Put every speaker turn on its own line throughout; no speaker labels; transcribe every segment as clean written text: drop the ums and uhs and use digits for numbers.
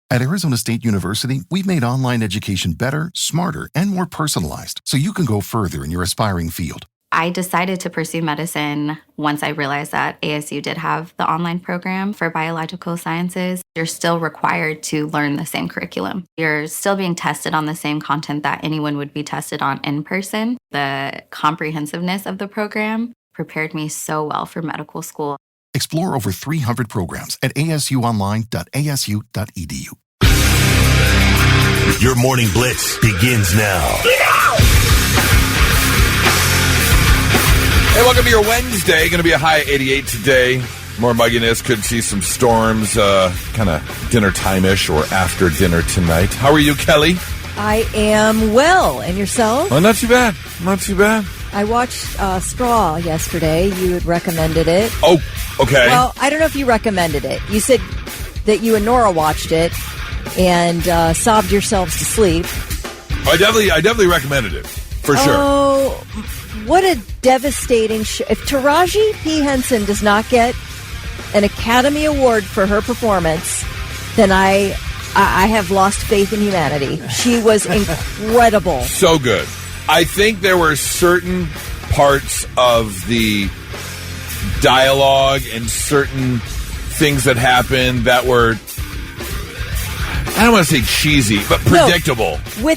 At Arizona State University, we've made online education better, smarter, and more personalized so you can go further in your aspiring field.
I decided to pursue medicine once I realized that ASU did have the online program for biological sciences. You're still required to learn the same curriculum. You're still being tested on the same content that anyone would be tested on in person. The comprehensiveness of the program prepared me so well for medical school.
Explore over 300 programs at asuonline.asu.edu.
Your morning blitz begins now.
Hey, welcome to your Wednesday. Going to be a high 88 today. More mugginess. Could see some storms, kind of dinner time-ish or after dinner tonight. How are you, Kelly?
I am well. And yourself?
Oh, not too bad. Not too bad.
I watched Straw yesterday. You had recommended it.
Oh, okay.
Well, I don't know if you recommended it. You said that you and Nora watched it and sobbed yourselves to sleep.
I definitely recommended it, for sure.
Oh, what a devastating show. If Taraji P. Henson does not get an Academy Award for her performance, then I have lost faith in humanity. She was incredible.
So good. I think there were certain parts of the dialogue and certain things that happened that were, I don't want to say cheesy, but predictable.
No,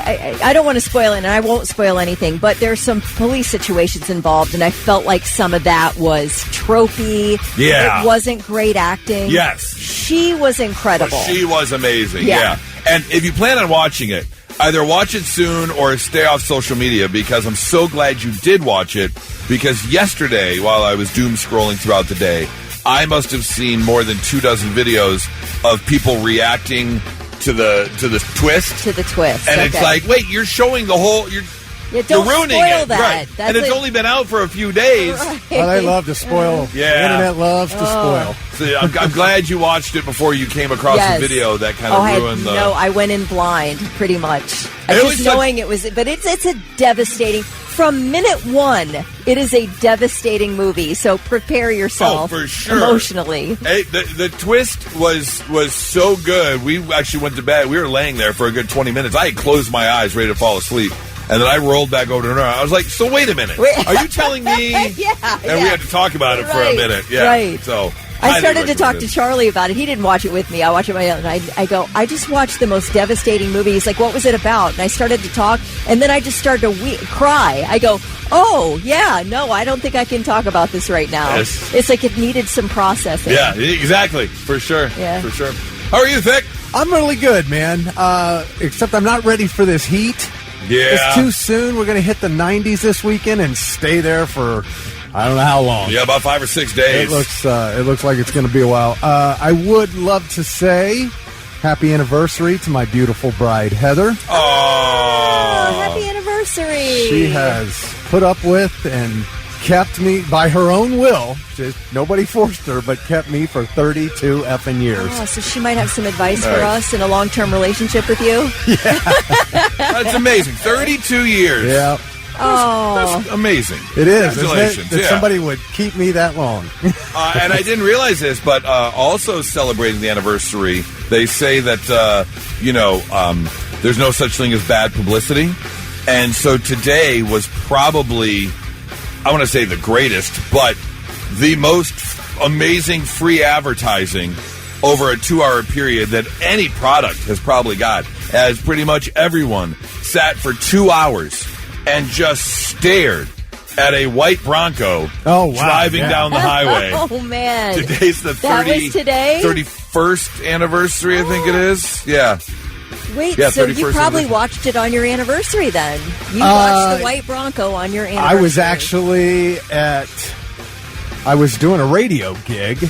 I don't want to spoil it, and I won't spoil anything, but there's some police situations involved, and I felt like some of that was tropey.
Yeah.
It wasn't great acting.
Yes.
She was incredible.
She was amazing, yeah. And if you plan on watching it, either watch it soon or stay off social media, because I'm so glad you did watch it, because yesterday, while I was doom scrolling throughout the day, I must have seen more than 24 videos of people reacting to the twist.
To the twist.
And
okay.
it's like, wait, you're showing the whole... You're ruining
spoil
it.
That.
Right. And it's only been out for a few days.
Right.
Well, they love to spoil.
Yeah.
The internet loves to spoil.
So I'm glad you watched it before you came across the video that kind of ruined the...
No, I went in blind, pretty much. Knowing it was... But it's a devastating... From minute one, it is a devastating movie, so prepare yourself
for sure.
Emotionally.
Hey, the twist was so good. We actually went to bed. We were laying there for a good 20 minutes. I had closed my eyes, ready to fall asleep. And then I rolled back over to her. I was like, so wait a minute. Are you telling me?
Yeah.
And we had to talk about it for a minute. Yeah.
Right.
So
I started to talk to Charlie about it. He didn't watch it with me. I watched it my own. I go, I just watched the most devastating movie. He's like, what was it about? And I started to talk, and then I just started to cry. I go, oh, yeah, no, I don't think I can talk about this right now.
Yes.
It's like it needed some processing.
Yeah, exactly. For sure.
Yeah.
For sure. How are you, Vic?
I'm really good, man. Except I'm not ready for this heat.
Yeah.
It's too soon. We're going to hit the 90s this weekend and stay there for... I don't know how long.
Yeah, about 5 or 6 days.
It looks like it's going to be a while. I would love to say happy anniversary to my beautiful bride, Heather.
Oh,
happy anniversary.
She has put up with and kept me by her own will. Nobody forced her, but kept me for 32 effing years.
Oh, so she might have some advice for us in a long-term relationship with you?
Yeah.
That's amazing. 32 years.
Yeah.
That's amazing.
It is.
Congratulations.
That somebody would keep me that long.
And I didn't realize this, but also celebrating the anniversary, they say that, there's no such thing as bad publicity. And so today was probably, I want to say the greatest, but the most amazing free advertising over a 2-hour period that any product has probably got, as pretty much everyone sat for 2 hours and just stared at a white Bronco driving down the highway.
Oh, man.
Today's the 31st anniversary, I think it is. Yeah.
Wait, so you probably watched it on your anniversary then. You watched the white Bronco on your anniversary.
I was actually I was doing a radio gig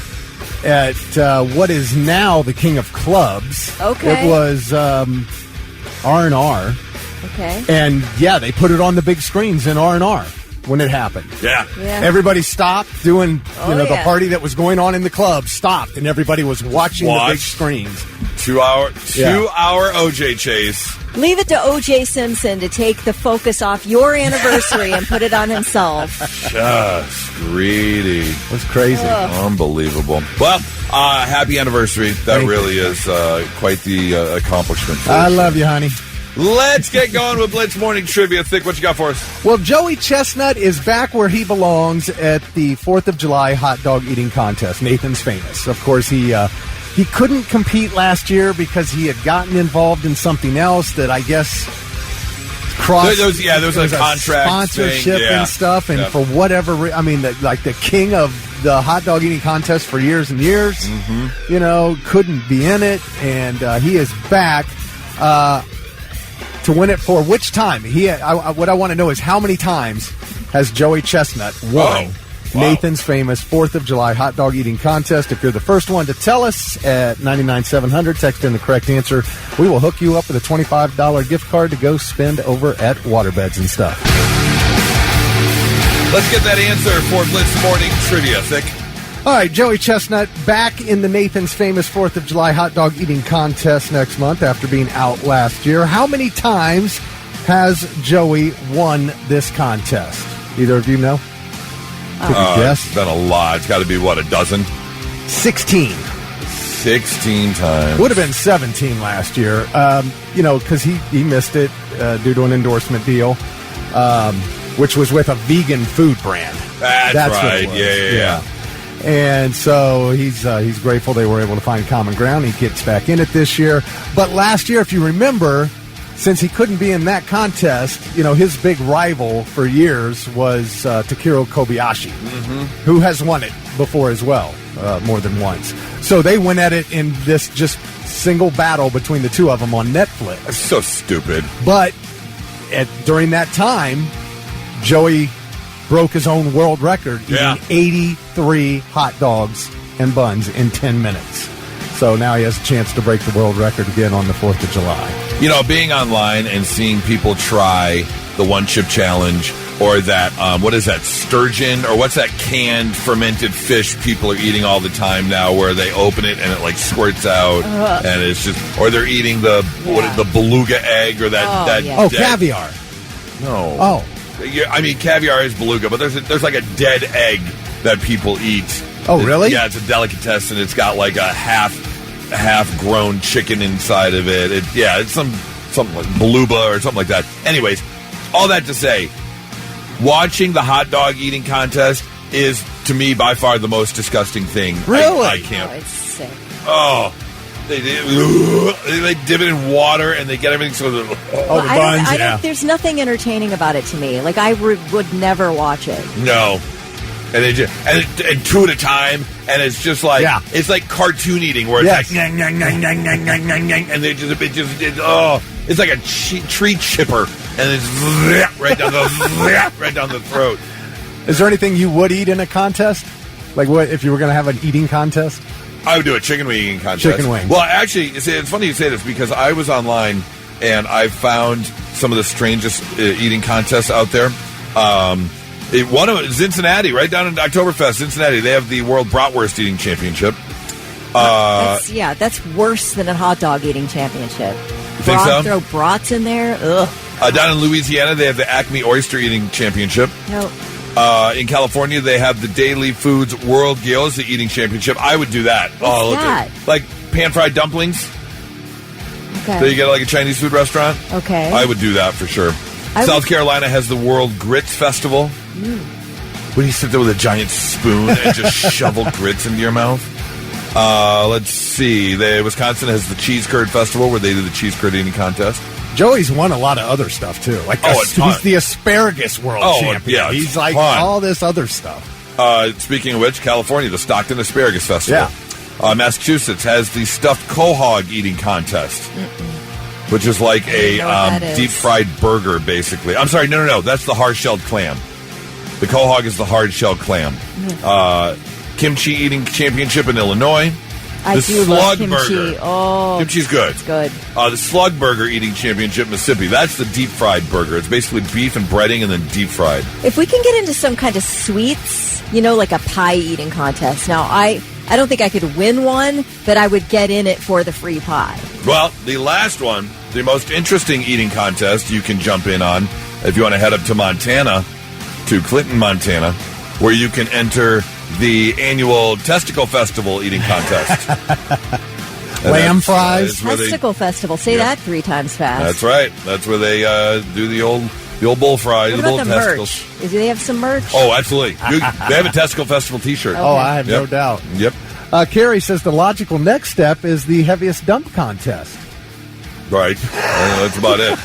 at what is now the King of Clubs.
Okay.
It was R&R.
Okay.
And, yeah, they put it on the big screens in R&R. when it happened.
Yeah.
Everybody stopped doing, the
yeah.
party that was going on in the club stopped, and everybody was watching the big screens.
2 hour OJ chase.
Leave it to O.J. Simpson to take the focus off your anniversary and put it on himself.
Just greedy.
That's crazy.
Unbelievable. Well, happy anniversary. That
Thank
really is quite the accomplishment. For
I
us.
love you, honey.
Let's get going with Blitz Morning Trivia. Thick, what you got for us?
Well, Joey Chestnut is back where he belongs at the 4th of July hot dog eating contest. Nathan's Famous. Of course, he couldn't compete last year because he had gotten involved in something else that I guess
there was a contract
sponsorship
thing.
and stuff. And for whatever the king of the hot dog eating contest for years and years, couldn't be in it. And he is back to win it for which time? What I want to know is how many times has Joey Chestnut won Nathan's Famous 4th of July hot dog eating contest? If you're the first one to tell us at 99700, text in the correct answer. We will hook you up with a $25 gift card to go spend over at Waterbeds and stuff.
Let's get that answer for Blitz Morning Trivia, Thick.
All right, Joey Chestnut back in the Nathan's Famous 4th of July hot dog eating contest next month after being out last year. How many times has Joey won this contest? Either of you know? Yes.
It's been a lot. It's got to be, a dozen?
16.
16 times.
Would have been 17 last year, because he missed it due to an endorsement deal, which was with a vegan food brand.
That's
what
right.
it was.
Yeah.
And so he's grateful they were able to find common ground. He gets back in it this year. But last year, if you remember, since he couldn't be in that contest, his big rival for years was Takiro Kobayashi, who has won it before as well, more than once. So they went at it in this just single battle between the two of them on Netflix.
That's so stupid.
But during that time, Joey broke his own world record, eating 83 hot dogs and buns in 10 minutes. So now he has a chance to break the world record again on the 4th of July.
Being online and seeing people try the one chip challenge or that, what is that, sturgeon? Or what's that canned fermented fish people are eating all the time now where they open it and it squirts out and it's just, or they're eating the beluga egg or that.
Caviar.
No.
Oh.
I mean, caviar is beluga, but there's like a dead egg that people eat.
Oh, really?
Yeah, it's a delicatessen. It's got like a half-grown chicken inside of it. It's something like beluga or something like that. Anyways, all that to say, watching the hot dog eating contest is, to me, by far the most disgusting thing.
Really?
I can't.
Oh, it's sick.
Oh. They dip it in water and they get everything so the buns.
There's nothing entertaining about it to me. I would never watch it.
No. And they just and two at a time, and it's just like it's like cartoon eating where it's like nyang, nyang, nyang, nyang, nyang, nyang, nyang, nyang, and they it's like a tree chipper, and it's right down the throat.
Is there anything you would eat in a contest? Like what if you were going to have an eating contest?
I would do a chicken wing eating contest.
Chicken wing.
Well, actually, it's funny you say this because I was online and I found some of the strangest eating contests out there. One of it is Cincinnati, right down in Oktoberfest, Cincinnati. They have the World Bratwurst Eating Championship.
That's worse than a hot dog eating championship.
You think so?
Throw brats in there. Ugh.
Down in Louisiana, they have the Acme Oyster Eating Championship.
No.
In California, they have the Daily Foods World Gyoza Eating Championship. I would do that.
What's that?
Like pan-fried dumplings.
Okay.
So you get like a Chinese food restaurant.
Okay.
I would do that for sure. South Carolina has the World Grits Festival. When you sit there with a giant spoon and just shovel grits into your mouth. Let's see. Wisconsin has the Cheese Curd Festival where they do the cheese curd eating contest.
Joey's won a lot of other stuff, too. He's the asparagus world champion.
Yeah,
he's like all this other stuff.
Speaking of which, California, the Stockton Asparagus Festival. Yeah. Massachusetts has the stuffed quahog eating contest, which is like a deep-fried burger, basically. I'm sorry, no. That's the hard-shelled clam. The quahog is the hard-shelled clam. Kimchi eating championship in Illinois.
I do love kimchi.
Burger.
Oh,
Kimchi's good.
It's good.
The Slug Burger Eating Championship Mississippi. That's the deep fried burger. It's basically beef and breading and then deep fried.
If we can get into some kind of sweets, like a pie eating contest. Now, I don't think I could win one, but I would get in it for the free pie.
Well, the last one, the most interesting eating contest you can jump in on if you want to head up to Montana, to Clinton, Montana, where you can enter the annual Testicle Festival eating contest.
Lamb fries.
Testicle Festival. Say that 3 times fast.
That's right. That's where they do the old bull fry,
what
the bull
about the
testicles.
merch? Do they have some merch?
Oh, absolutely. They have a Testicle Festival T-shirt.
Okay.
Oh, I have no doubt.
Yep.
Carrie says the logical next step is the heaviest dump contest.
Right. That's about it.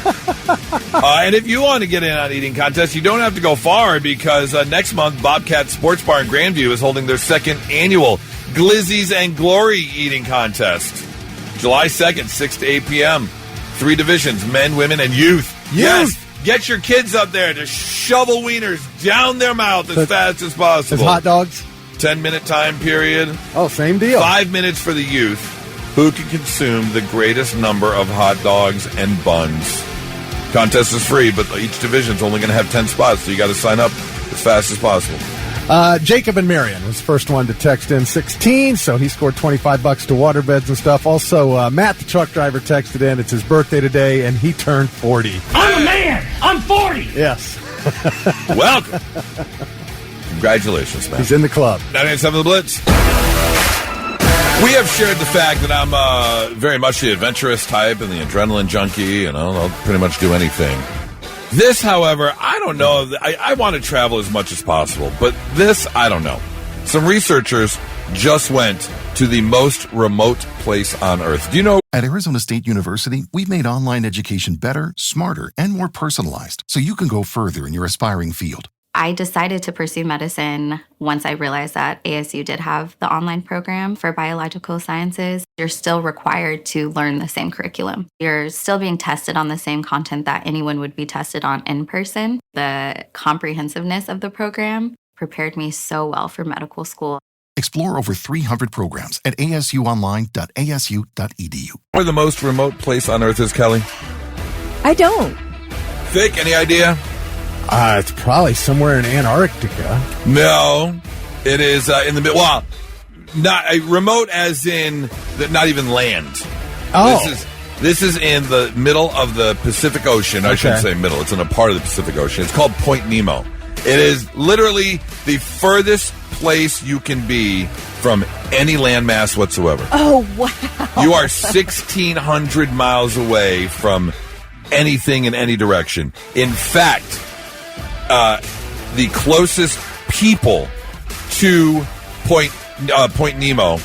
And if you want to get in on eating contests, you don't have to go far because next month, Bobcat Sports Bar in Grandview is holding their second annual Glizzies and Glory eating contest. July 2nd, 6 to 8 p.m. 3 divisions, men, women, and youth. Yes. Get your kids up there to shovel wieners down their mouth as fast as possible.
As hot dogs?
10-minute time period.
Oh, same deal.
5 minutes for the youth, who can consume the greatest number of hot dogs and buns. Contest is free, but each division is only going to have 10 spots, so you got to sign up as fast as possible.
Jacob and Marion was the first one to text in 16, so he scored $25 to waterbeds and stuff. Also, Matt, the truck driver, texted in. It's his birthday today, and he turned 40.
I'm a man! I'm 40!
Yes.
Welcome. Congratulations, Matt.
He's in the club.
98.7 The Blitz. We have shared the fact that I'm very much the adventurous type and the adrenaline junkie, and I'll pretty much do anything. This, however, I don't know. I want to travel as much as possible, but this, I don't know. Some researchers just went to the most remote place on Earth. Do you know?
At Arizona State University, we've made online education better, smarter, and more personalized so you can go further in your aspiring field.
I decided to pursue medicine once I realized that ASU did have the online program for biological sciences. You're still required to learn the same curriculum. You're still being tested on the same content that anyone would be tested on in person. The comprehensiveness of the program prepared me so well for medical school.
Explore over 300 programs at asuonline.asu.edu.
Where the most remote place on Earth is, Kelly?
I don't.
Vic, any idea?
It's probably somewhere in Antarctica.
No, it is in the middle. Well, not remote as in not even land.
Oh.
This is in the middle of the Pacific Ocean. I shouldn't say middle. It's in a part of the Pacific Ocean. It's called Point Nemo. It is literally the furthest place you can be from any landmass whatsoever.
Oh, wow.
You are 1,600 miles away from anything in any direction. In fact, the closest people to Point Nemo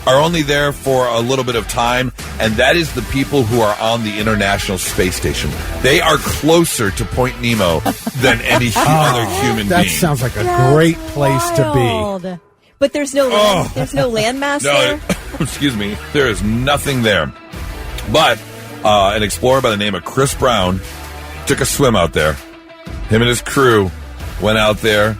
are only there for a little bit of time, and that is the people who are on the International Space Station. They are closer to Point Nemo than any other human
That
being.
sounds like a great place to
Wild. But there's no landmass there?
Excuse me. There is nothing there. But an explorer by the name of Chris Brown took a swim out there. Him and his crew went out there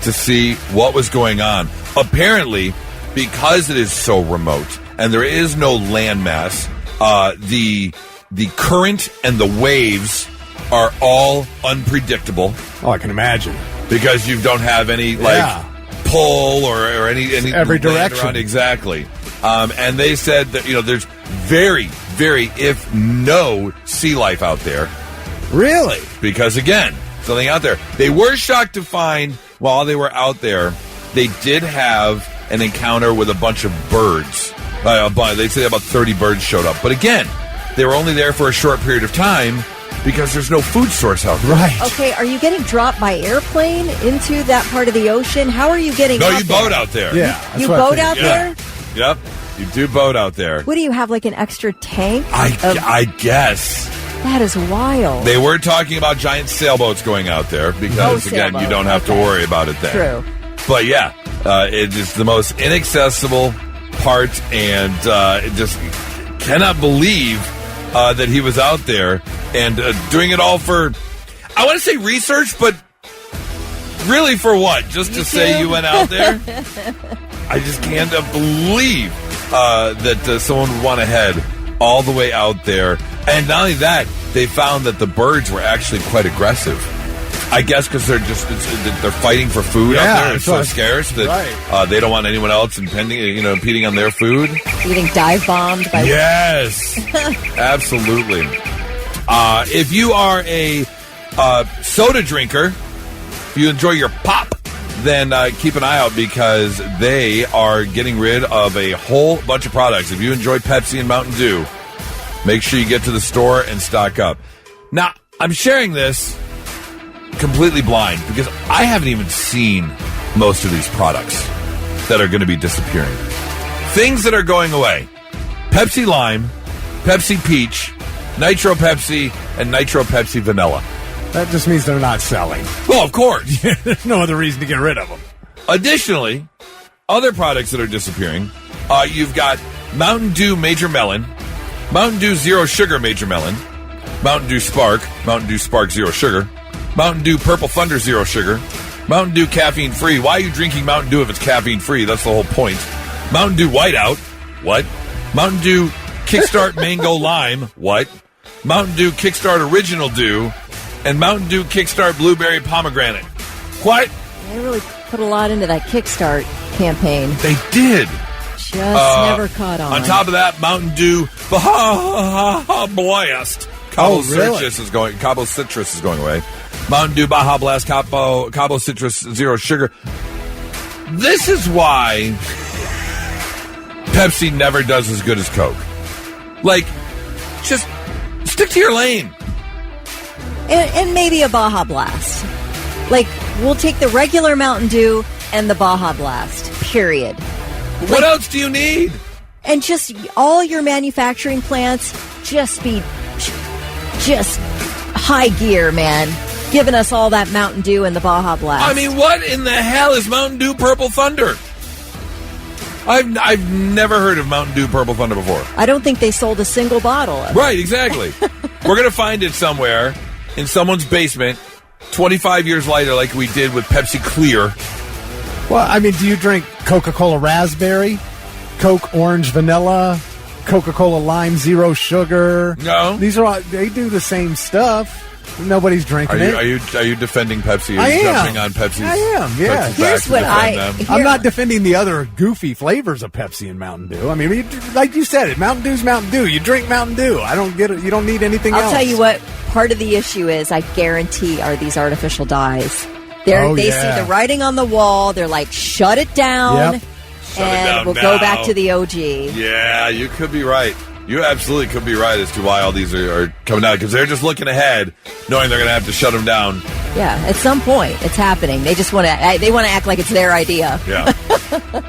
to see what was going on. Apparently, because it is so remote and there is no landmass, the current and the waves are all unpredictable.
Oh, I can imagine.
Because you don't have any pull or any
every
land
direction.
around. Exactly. And they said that there's very, very if no sea life out there.
Really?
Because again, something out there. They were shocked to find while they were out there, they did have an encounter with a bunch of birds. They say about 30 birds showed up. But again, they were only there for a short period of time because there's no food source out there.
Right.
Okay, are you getting dropped by airplane into that part of the ocean? How are you getting
No,
out
you
there?
boat out there.
Yeah. that's
You
what I
boat
think.
out there?
Yep. You do boat out there.
What do you have, like an extra tank?
I guess.
That is wild.
They were talking about giant sailboats going out there because, again, you don't have to worry about it there.
True.
But, yeah, it is the most inaccessible part, and just cannot believe that he was out there and doing it all for, I want to say research, but really for what? Just to say you went out there? I just can't believe. that someone would want to head all the way out there. And not only that, they found that the birds were actually quite aggressive. I guess because they're fighting for food out there. It's so scarce that they don't want anyone else impeding on their food.
Getting dive bombed by
yes, absolutely. If you are a soda drinker, if you enjoy your pop, then keep an eye out because they are getting rid of a whole bunch of products. If you enjoy Pepsi and Mountain Dew, make sure you get to the store and stock up. Now, I'm sharing this completely blind because I haven't even seen most of these products that are going to be disappearing. Things that are going away: Pepsi Lime, Pepsi Peach, Nitro Pepsi, and Nitro Pepsi Vanilla.
That just means they're not selling.
Well, of course.
There's no other reason to get rid of them.
Additionally, other products that are disappearing, you've got Mountain Dew Major Melon, Mountain Dew Zero Sugar Major Melon, Mountain Dew Spark Zero Sugar, Mountain Dew Purple Thunder Zero Sugar, Mountain Dew Caffeine Free. Why are you drinking Mountain Dew if it's caffeine free? That's the whole point. Mountain Dew Whiteout. What? Mountain Dew Kickstart Mango Lime. What? Mountain Dew Kickstart Original Dew. And Mountain Dew Kickstart Blueberry Pomegranate. What?
They really put a lot into that Kickstart campaign.
They did.
Just never caught on.
On top of that, Mountain Dew Baja Blast. Cabo Citrus is going away. Mountain Dew Baja Blast Cabo Citrus Zero Sugar. This is why Pepsi never does as good as Coke. Like, just stick to your lane.
And maybe a Baja Blast. Like, we'll take the regular Mountain Dew and the Baja Blast, period.
What else do you need?
And just all your manufacturing plants just high gear, man. Giving us all that Mountain Dew and the Baja Blast.
I mean, what in the hell is Mountain Dew Purple Thunder? I've never heard of Mountain Dew Purple Thunder before.
I don't think they sold a single bottle of it.
Right, exactly. We're going to find it somewhere in someone's basement 25 years later like we did with Pepsi Clear.
Well, I mean, do you drink Coca-Cola Raspberry, Coke Orange Vanilla, Coca-Cola Lime Zero Sugar?
No.
These are all, they do the same stuff. Nobody's drinking it.
Are you defending Pepsi?
I am.
Jumping on Pepsi?
I am, yeah.
Here's what
I'm not defending the other goofy flavors of Pepsi and Mountain Dew. I mean, like you said, it Mountain Dew's Mountain Dew. You drink Mountain Dew. I don't get it. You don't need anything else.
I'll tell you what, part of the issue is, I guarantee, are these artificial dyes. They see the writing on the wall. They're like, shut it down.
Yep.
And we'll go back to the OG.
Yeah, you could be right. You absolutely could be right as to why all these are coming out, because they're just looking ahead, knowing they're going to have to shut them down.
Yeah, at some point, it's happening. They just want to act like it's their idea.
Yeah,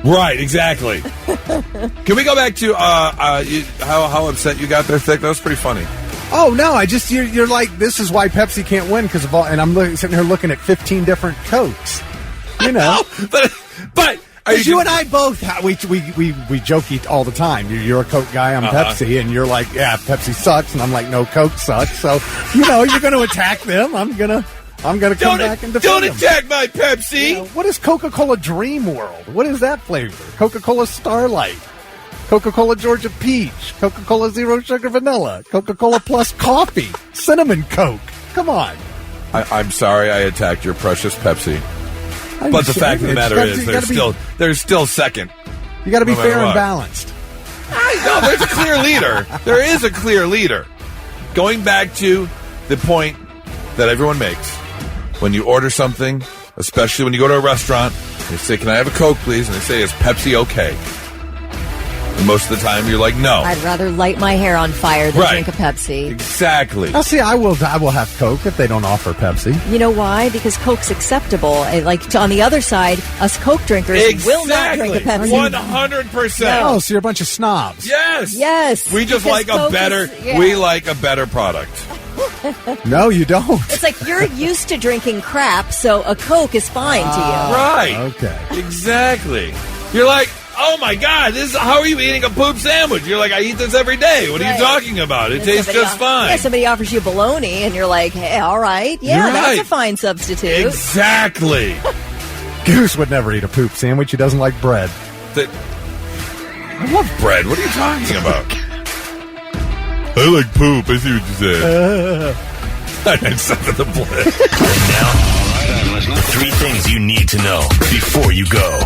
right, exactly. Can we go back to how upset you got there, Thick? That was pretty funny.
Oh no, you're like, this is why Pepsi can't win because of all, and I'm sitting here looking at 15 different Cokes. You know,
but.
You and I both, we joke all the time. You're a Coke guy, I'm Pepsi, and you're like, yeah, Pepsi sucks, and I'm like, no, Coke sucks. So, you're going to attack them. I'm gonna come back and defend
Don't
them.
attack my Pepsi.
What is Coca-Cola Dream World? What is that flavor? Coca-Cola Starlight, Coca-Cola Georgia Peach, Coca-Cola Zero Sugar Vanilla, Coca-Cola Plus Coffee, Cinnamon Coke. Come on.
I'm sorry I attacked your precious Pepsi. But the fact of the matter is, they're still second.
You got to be fair and balanced.
No, there's a clear leader. There is a clear leader. Going back to the point that everyone makes when you order something, especially when you go to a restaurant, they say, "Can I have a Coke, please?" And they say, "Is Pepsi okay?" And most of the time, you're like, "No."
I'd rather light my hair on fire than drink a Pepsi.
Exactly.
I'll see. I will have Coke if they don't offer Pepsi.
You know why? Because Coke's acceptable. On the other side, us Coke drinkers will not drink a Pepsi.
100%.
Oh, so you're a bunch of snobs.
Yes.
We just like we like a better product.
No, you don't.
It's like you're used to drinking crap, so a Coke is fine to you.
Right.
Okay.
Exactly. You're like, oh my God, how are you eating a poop sandwich? You're like, I eat this every day. What are you talking about? It tastes just fine.
Yeah, somebody offers you bologna, and you're like, hey, all right. Yeah, that's a fine substitute.
Exactly.
Goose would never eat a poop sandwich. He doesn't like bread.
I love bread. What are you talking about? I like poop. I see what you said. It's under the Blitz.
And now, 3 things you need to know before you go.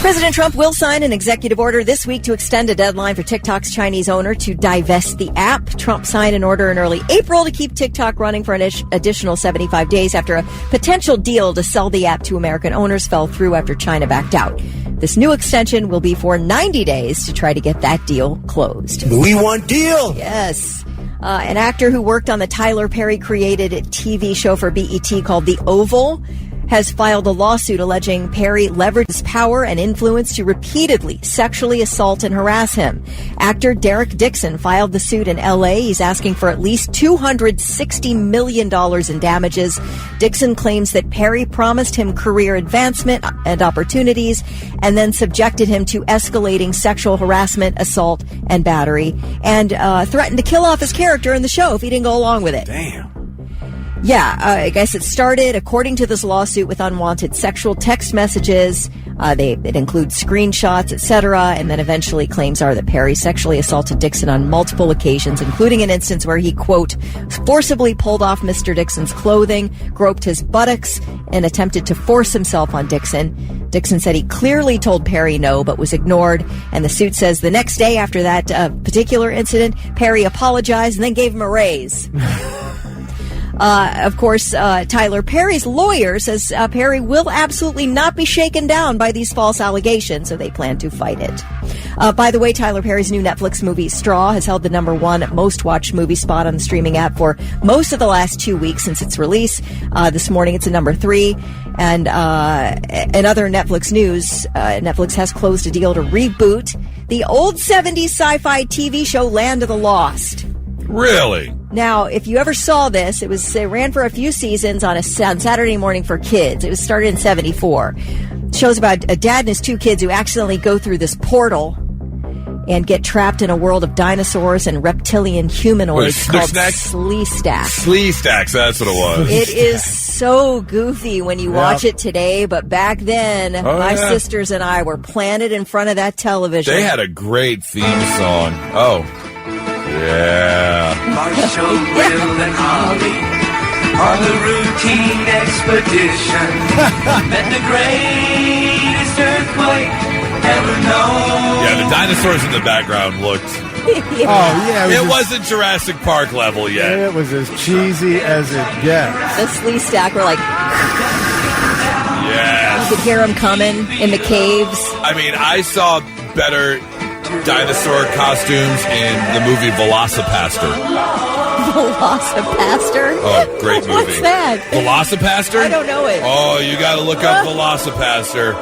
President Trump will sign an executive order this week to extend a deadline for TikTok's Chinese owner to divest the app. Trump signed an order in early April to keep TikTok running for an additional 75 days after a potential deal to sell the app to American owners fell through after China backed out. This new extension will be for 90 days to try to get that deal closed.
We want deal.
Yes. An actor who worked on the Tyler Perry created TV show for BET called The Oval has filed a lawsuit alleging Perry leveraged his power and influence to repeatedly sexually assault and harass him. Actor Derek Dixon filed the suit in L.A. He's asking for at least $260 million in damages. Dixon claims that Perry promised him career advancement and opportunities and then subjected him to escalating sexual harassment, assault, and battery, and threatened to kill off his character in the show if he didn't go along with it.
Damn.
Yeah, I guess it started, according to this lawsuit, with unwanted sexual text messages. It includes screenshots, etc., and then eventually claims are that Perry sexually assaulted Dixon on multiple occasions, including an instance where he, quote, forcibly pulled off Mr. Dixon's clothing, groped his buttocks, and attempted to force himself on Dixon. Dixon said he clearly told Perry no, but was ignored, and the suit says the next day after that particular incident, Perry apologized and then gave him a raise. Of course, Tyler Perry's lawyer says Perry will absolutely not be shaken down by these false allegations, so they plan to fight it. By the way, Tyler Perry's new Netflix movie Straw has held the #1 most-watched movie spot on the streaming app for most of the last 2 weeks since its release. This morning, it's a #3. And in other Netflix news, Netflix has closed a deal to reboot the old 70s sci-fi TV show Land of the Lost.
Really?
Now, if you ever saw this, it ran for a few seasons on Saturday morning for kids. It was started in 1974. It shows about a dad and his 2 kids who accidentally go through this portal and get trapped in a world of dinosaurs and reptilian humanoids called Sleestaks.
Sleestaks, that's what it was.
It is so goofy when you watch it today, but back then, my sisters and I were planted in front of that television.
They had a great theme song. Oh. Yeah.
Marshall, Will, and Holly on the routine expedition. Met the greatest earthquake ever known.
Yeah, the dinosaurs in the background looked... It wasn't Jurassic Park level yet.
It was as cheesy as it gets.
The Sleestak were like...
Yes.
You could hear them coming in the caves.
I mean, I saw better dinosaur costumes in the movie Velocipaster.
Velocipaster?
Oh, great movie.
What's that?
Velocipaster?
I don't know it.
Oh, you got to look up Velocipaster.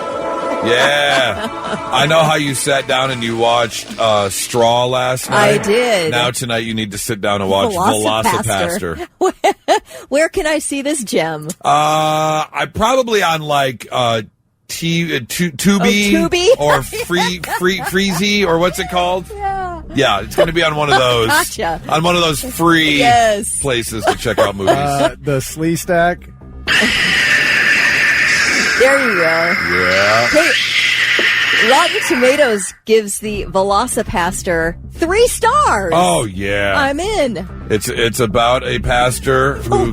Yeah. I know how you sat down and you watched Straw last night.
I did.
Now tonight you need to sit down and watch Velocipaster.
Where can I see this gem?
I'm probably on like Tubi or Freezy or what's it called? Yeah, it's going to be on one of those.
Gotcha.
On one of those free places to check out movies.
The Sleestak.
There you go.
Yeah.
Hey, Rotten Tomatoes gives the Velocipaster 3 stars.
Oh yeah,
I'm in.
It's about a pastor who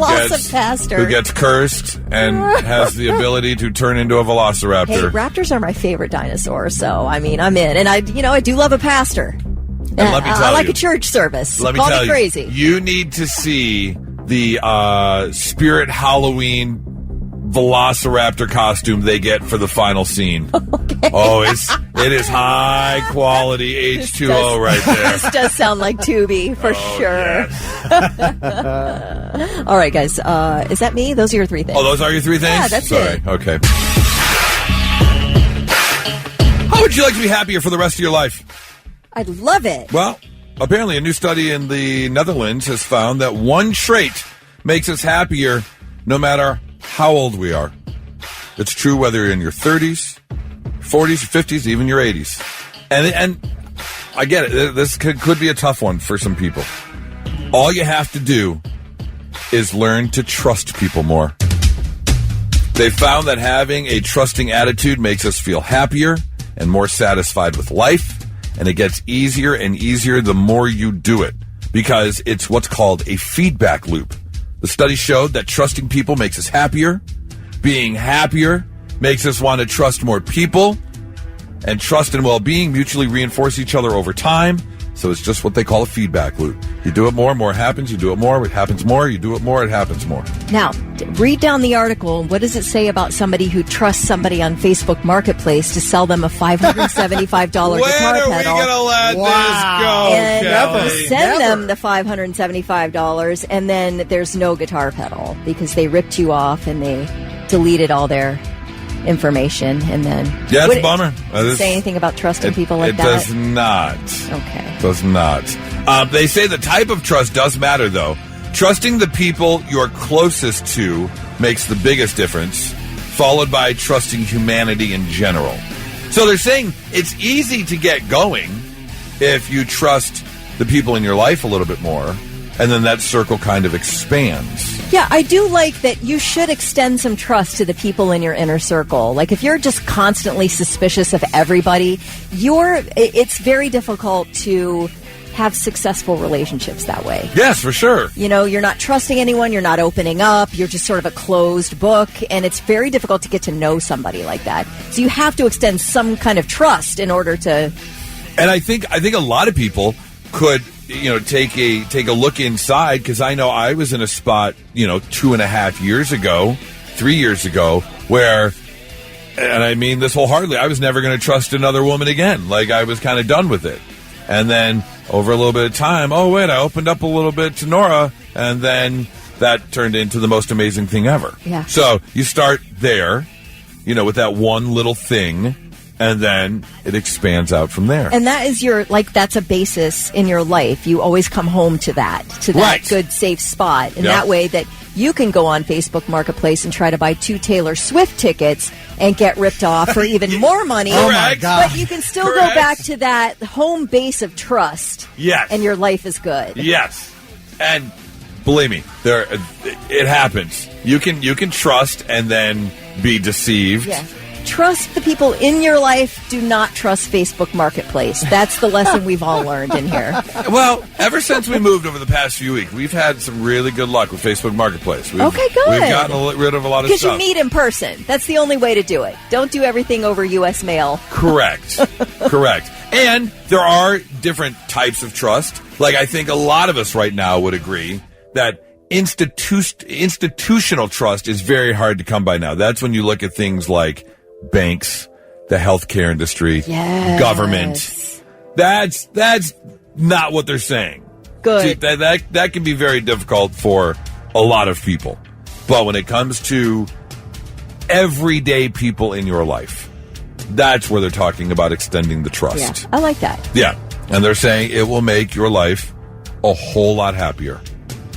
gets cursed and has the ability to turn into a velociraptor.
Hey, raptors are my favorite dinosaur, so I mean, I'm in, and I do love a pastor.
And let me tell
I like
you,
a church service.
Let me
Call
tell
me crazy.
You need to see the Spirit Halloween Velociraptor costume they get for the final scene.
Okay.
Oh, it is high quality H2O right there.
This does sound like Tubi for sure.
Yes.
All right, guys. Is that me? Those are your 3 things.
Oh, those are your 3 things?
Yeah, that's
Sorry.
it.
Okay. How would you like to be happier for the rest of your life?
I'd love it.
Well, apparently a new study in the Netherlands has found that one trait makes us happier no matter how old we are. It's true whether you're in your 30s, 40s, 50s, even your 80s. And I get it. This could be a tough one for some people. All you have to do is learn to trust people more. They found that having a trusting attitude makes us feel happier and more satisfied with life. And it gets easier and easier the more you do it, because it's what's called a feedback loop. The study showed that trusting people makes us happier. Being happier makes us want to trust more people. And trust and well-being mutually reinforce each other over time. So it's just what they call a feedback loop. You do it more happens. You do it more, it happens more. You do it more, it happens more.
Now, read down the article. What does it say about somebody who trusts somebody on Facebook Marketplace to sell them a $575 guitar pedal?
When are we going to let this go,
And
Kelly?
send them the $575, and then there's no guitar pedal because they ripped you off and they deleted all their information. And then
Yeah, it's a bummer.
Does it say anything about trusting people like that?
It does not.
Okay.
It does not. They say the type of trust does matter, though. Trusting the people you're closest to makes the biggest difference, followed by trusting humanity in general. So they're saying it's easy to get going if you trust the people in your life a little bit more, and then that circle kind of expands.
Yeah, I do like that you should extend some trust to the people in your inner circle. Like, if you're just constantly suspicious of everybody, it's very difficult to have successful relationships that way.
Yes, for sure.
You know, you're not trusting anyone, you're not opening up, you're just sort of a closed book, and it's very difficult to get to know somebody like that. So you have to extend some kind of trust in order to...
And I think a lot of people could... take a look inside, because I know I was in a spot, 2.5 years ago, 3 years ago, where, and I mean this wholeheartedly, I was never going to trust another woman again. Like, I was kind of done with it. And then over a little bit of time, I opened up a little bit to Nora, and then that turned into the most amazing thing ever.
Yeah.
So you start there, with that one little thing, and then it expands out from there.
And that is that's a basis in your life. You always come home to that
right.
Good, safe spot. And
Yep.
that way that you can go on Facebook Marketplace and try to buy 2 Taylor Swift tickets and get ripped off for even more money.
Oh, my God.
But you can still
Correct.
go back to that home base of trust.
Yes.
And your life is good.
Yes. And believe me, it happens. You can trust and then be deceived.
Yeah. Trust the people in your life. Do not trust Facebook Marketplace. That's the lesson we've all learned in here.
Well, ever since we moved over the past few weeks, we've had some really good luck with Facebook Marketplace.
Okay, good.
We've gotten rid of a lot of
Because
stuff.
you meet in person. That's the only way to do it. Don't do everything over U.S. mail.
Correct. Correct. And there are different types of trust. Like, I think a lot of us right now would agree that institutional trust is very hard to come by now. That's when you look at things like banks, the healthcare industry,
Yes.
government. That's not what they're saying.
Good.
See, that can be very difficult for a lot of people. But when it comes to everyday people in your life, that's where they're talking about extending the trust.
Yeah, I like that.
Yeah. And they're saying it will make your life a whole lot happier.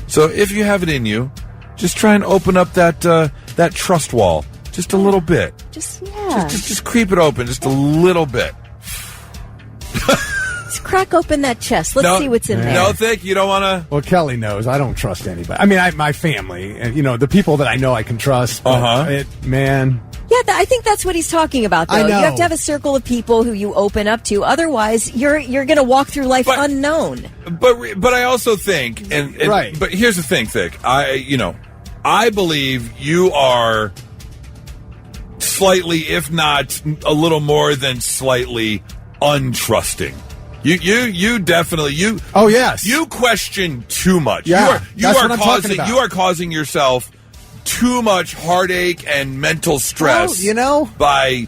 So if you have it in you, just try and open up that trust wall just a little bit.
Just
creep it open just a little bit.
Let's crack open that chest. Let's see what's in there.
No, think you don't want to.
Well, Kelly knows I don't trust anybody. I mean, my family, and the people that I know I can trust. Man.
Yeah, I think that's what he's talking about, though.
I know.
You have to have a circle of people who you open up to. Otherwise, you're going to walk through life unknown.
But I also think, and
right.
But here's the thing, Thick. I believe you are slightly, if not a little more than slightly, untrusting. You definitely
Oh yes.
You question too much.
Yeah,
you
that's
are
what I'm talking about.
You are causing yourself too much heartache and mental stress. By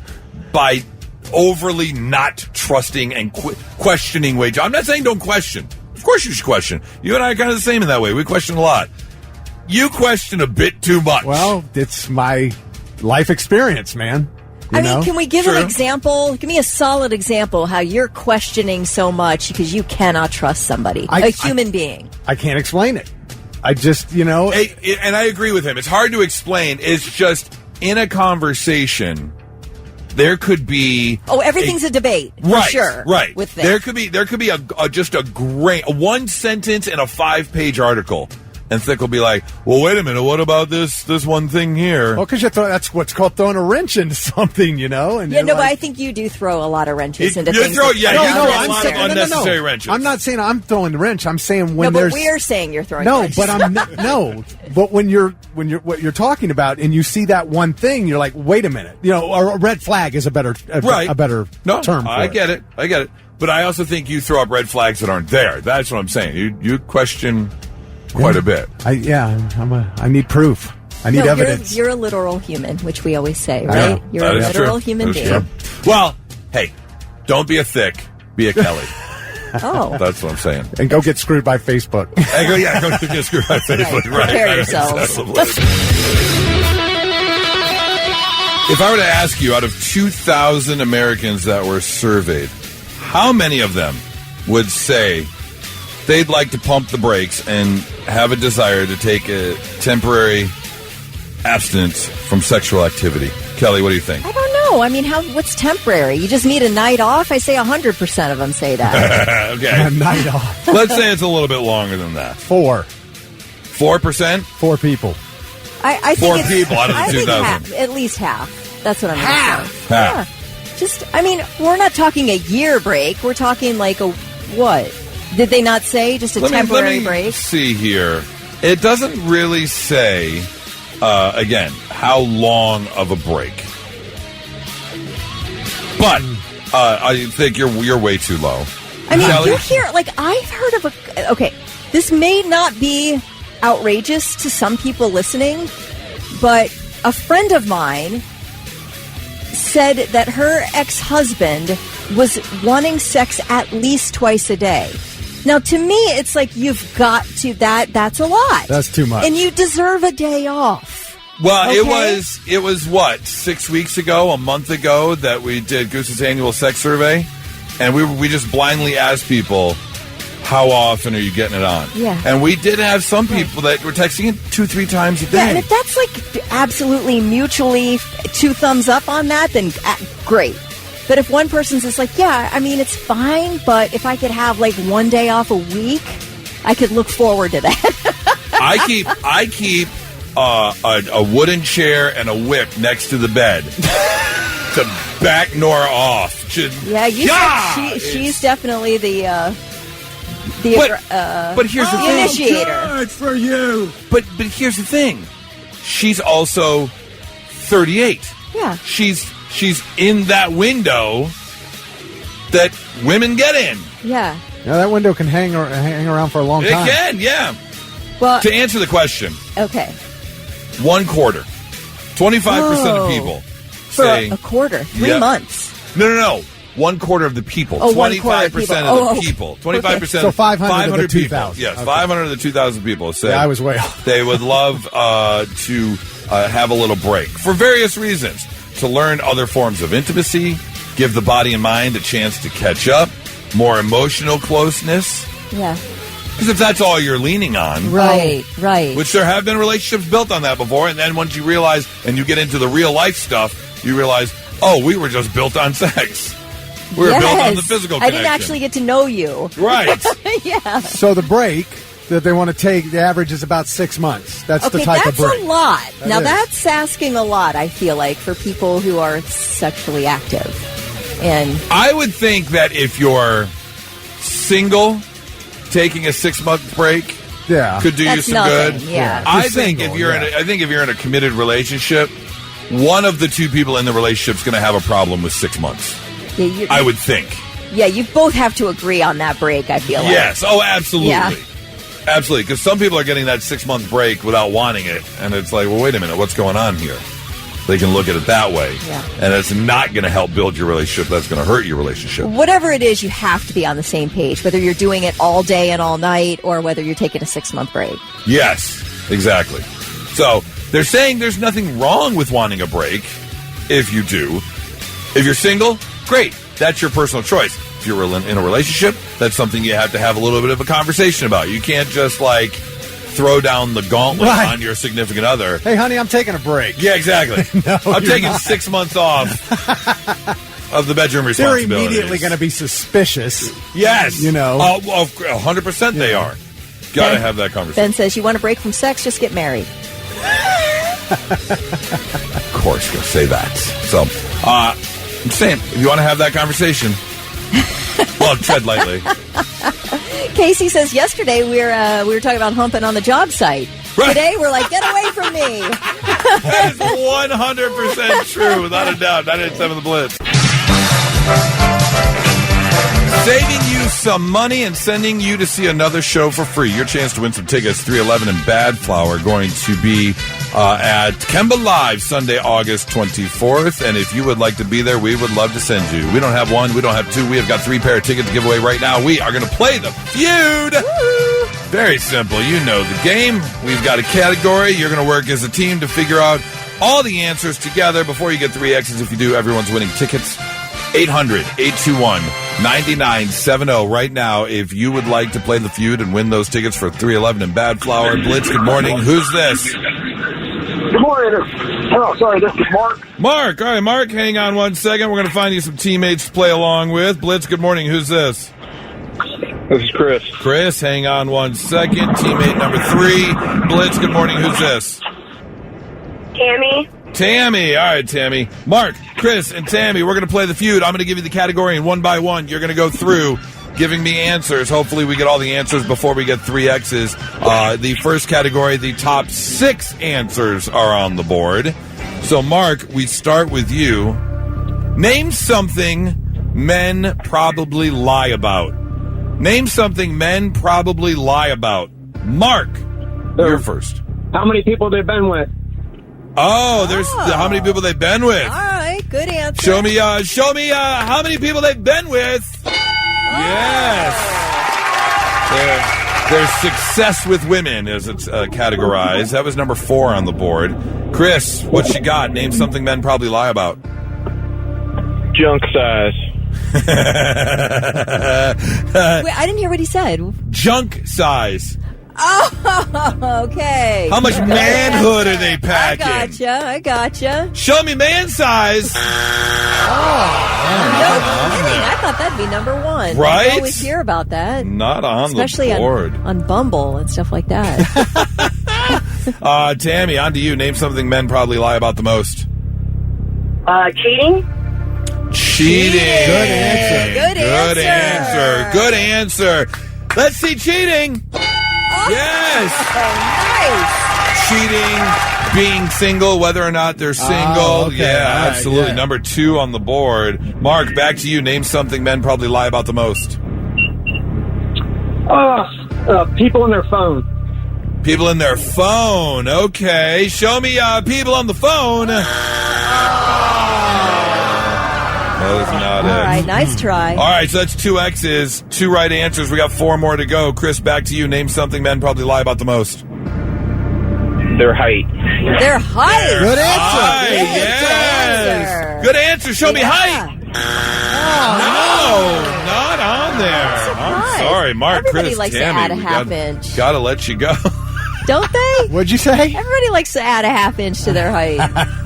overly not trusting and questioning wage. I'm not saying don't question. Of course you should question. You and I are kind of the same in that way. We question a lot. You question a bit too much.
Well, it's my life experience, man.
Can we give an example? Give me a solid example how you're questioning so much because you cannot trust somebody, a human being.
I can't explain it. I just,
and I agree with him. It's hard to explain. It's just in a conversation, there could be
everything's a debate, for
right,
sure.
Right.
With
there could be just a great one sentence in a 5-page article, And Thick will be like, well, wait a minute, what about this one thing here?
Well, because that's what's called throwing a wrench into something, you know? And
but I think you do throw a lot of wrenches into things.
You throw a lot of
no,
unnecessary wrenches.
I'm not saying I'm throwing the wrench. I'm saying when there's...
but we're saying you're throwing
No,
wrenches.
but I'm not... No, but when you're what you're talking about and you see that one thing, you're like, wait a minute. You know, a red flag is a better term for
I get it. But I also think you throw up red flags that aren't there. That's what I'm saying. You question quite a bit.
I need proof. I need evidence.
You're a literal human, which we always say, right? You're a literal human being.
True. Well, hey, don't be a Thick, be a Kelly.
Oh.
That's what I'm saying.
And go get screwed by Facebook.
Go get screwed by Facebook. Right.
Prepare yourselves.
If I were to ask you, out of 2,000 Americans that were surveyed, how many of them would say they'd like to pump the brakes and have a desire to take a temporary abstinence from sexual activity? Kelly, what do you think?
I don't know. I mean, what's temporary? You just need a night off? I say 100% of them say that.
Okay.
A night off.
Let's say it's a little bit longer than that.
4%?
4
people.
I think
4 people out of the 2,000.
At least half. That's what I'm going to say.
Half.
Yeah. We're not talking a year break. We're talking like a what? Did they not say just a temporary break?
See here. It doesn't really say, again, how long of a break. But I think you're way too low.
I mean,
Kelly?
you hear, I've heard of okay, this may not be outrageous to some people listening, but a friend of mine said that her ex-husband was wanting sex at least twice a day. Now, to me, it's like you've got to, that's a lot.
That's too much.
And you deserve a day off.
Well,
okay?
it was what, 6 weeks ago, a month ago, that we did Goose's annual sex survey, and we just blindly asked people, how often are you getting it on?
Yeah.
And we did have some people that were texting it 2-3 times a day.
Yeah, and if that's absolutely mutually 2 thumbs up on that, then great. But if one person's just like, yeah, I mean, it's fine, but if I could have 1 day off a week, I could look forward to that.
I keep a wooden chair and a whip next to the bed to back Nora off.
Yeah, she's definitely the
but here's the thing.
Initiator.
Good for you.
But here's the thing. She's also 38.
Yeah.
She's in that window that women get in.
Yeah.
Now that window can hang around for a long time.
It can, yeah.
Well,
to answer the question,
okay.
1/4, 25% of people
for
say
a quarter, 3 months.
No. 1/4 of the people. 25% of the people. 25%.
So 500 of the 2,000.
Yes, okay. 500 of the 2,000 people said.
Yeah, I was way off.
They would love to have a little break for various reasons. To learn other forms of intimacy, give the body and mind a chance to catch up, more emotional closeness.
Yeah.
Because if that's all you're leaning on.
Right.
Which there have been relationships built on that before, and then once you realize, and you get into the real life stuff, you realize, oh, we were just built on sex. We were built on the physical connection.
I didn't actually get to know you.
Right.
Yeah.
So the break that they want to take, the average is about 6 months. That's the type of break.
That's a lot. Now,
is.
that's asking a lot, I feel like, for people who are sexually active. And
I would think that if you're single, taking a 6-month break could do you some
nothing.
good.
Yeah.
I think if you're in a committed relationship, one of the two people in the relationship is going to have a problem with 6 months.
Yeah,
I would think.
Yeah, you both have to agree on that break, I feel like.
Yes. Oh, absolutely.
Yeah.
Absolutely. Because some people are getting that 6-month break without wanting it. And it's like, well, wait a minute. What's going on here? They can look at it that way.
Yeah.
And it's not going to help build your relationship. That's going to hurt your relationship.
Whatever it is, you have to be on the same page, whether you're doing it all day and all night or whether you're taking a 6-month break.
Yes, exactly. So they're saying there's nothing wrong with wanting a break if you do. If you're single, great. That's your personal choice. If you're in a relationship, that's something you have to have a little bit of a conversation about. You can't just, throw down the gauntlet on your significant other.
Hey, honey, I'm taking a break.
Yeah, exactly.
No,
I'm taking
not.
6 months off of the bedroom responsibilities.
They're immediately going to be suspicious.
Yes.
100%
they are. Gotta have that conversation.
Ben says, you want a break from sex, just get married.
Of course, you'll say that. So, I'm saying, if you want to have that conversation, well, tread lightly.
Casey says, yesterday we were talking about humping on the job site.
Right.
Today we're like, get away from me.
That is 100% true, without a doubt. 987 The Blitz. Saving you some money and sending you to see another show for free. Your chance to win some tickets. 311 and Bad Flower going to be at Kemba Live Sunday, August 24th. And if you would like to be there, we would love to send you. We don't have one. We don't have two. We have got 3 pair of tickets to give away right now. We are going to play the feud. Woo! Very simple. You know the game. We've got a category. You're going to work as a team to figure out all the answers together before you get 3 X's. If you do, everyone's winning tickets. 800-821-9970 right now if you would like to play the feud and win those tickets for 311 and Bad Flower. Blitz, good morning. Who's this?
Good morning. Oh, sorry, this is Mark.
Mark. All right, Mark, hang on one second. We're going to find you some teammates to play along with. Blitz, good morning. Who's this?
This is Chris.
Chris, hang on one second. Teammate number 3. Blitz, good morning. Who's this?
Tammy.
Tammy. All right, Tammy. Mark, Chris, and Tammy, we're going to play the feud. I'm going to give you the category, and one by one, you're going to go through giving me answers. Hopefully we get all the answers before we get 3 X's. The first category, the top 6 answers are on the board. So, Mark, we start with you. Name something men probably lie about. Name something men probably lie about. Mark, you're first.
How many people they've been with?
Oh, there's how many people they've been with.
All right, good answer.
Show me how many people they've been with. Yes. There's success with women, as it's categorized. That was number 4 on the board. Chris, what you got? Name something men probably lie about.
Junk size.
Wait, I didn't hear what he said.
Junk size.
Oh, okay.
How much manhood are they packing?
I gotcha.
Show me man size.
No kidding. I thought that'd be number 1.
Right?
I always hear about that.
Not on
Especially
the board.
on Bumble and stuff like that.
Tammy, on to you. Name something men probably lie about the most.
Cheating.
Cheating.
Good answer.
Good answer. Let's see cheating. Yes.
Oh,
Cheating, being single, whether or not they're single.
Okay.
Yeah,
All right,
absolutely.
yeah.
Number 2 on the board. Mark, back to you. Name something men probably lie about the most.
People on their phone.
People in their phone. Okay. Show me people on the phone. That is not
All
it.
right, nice try.
All right, so that's 2 X's, 2 right answers. We got 4 more to go. Chris, back to you. Name something men probably lie about the most.
Their height.
Their height.
Good answer.
Height,
Good
yes.
answer.
Good answer. Show me height. No, not on there. I'm sorry, Mark.
Everybody
Chris,
likes
Tammy,
to add a
we
half inch.
Gotta let you go.
Don't they?
What'd you say?
Everybody likes to add a half inch to their height.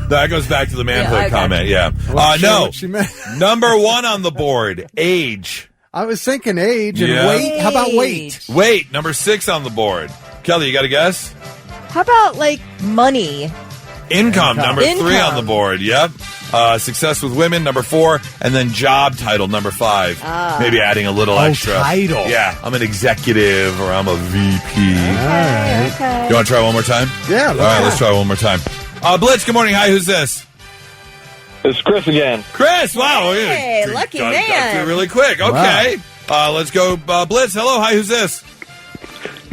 That goes back to the manhood
I got
comment. Yeah.
Well, sure
No.
what she meant.
Number 1 on the board. Age.
I was thinking age and
Yeah.
weight. How about weight?
Wait. Number 6 on the board. Kelly, you got a guess?
How about, like, money?
Income, number 3
Income.
on the board. Yep. Success with women, number 4. And then job title, number 5. Maybe adding a little extra.
Title.
Yeah. I'm an executive or I'm a VP.
Okay.
You want to try one more time?
Yeah.
All right, let's try one more time. Blitz, good morning. Hi, who's this?
It's Chris again.
Chris, wow.
Hey,
you
lucky
got
man.
through really quick. Okay. Let's go. Blitz, hello. Hi, who's this?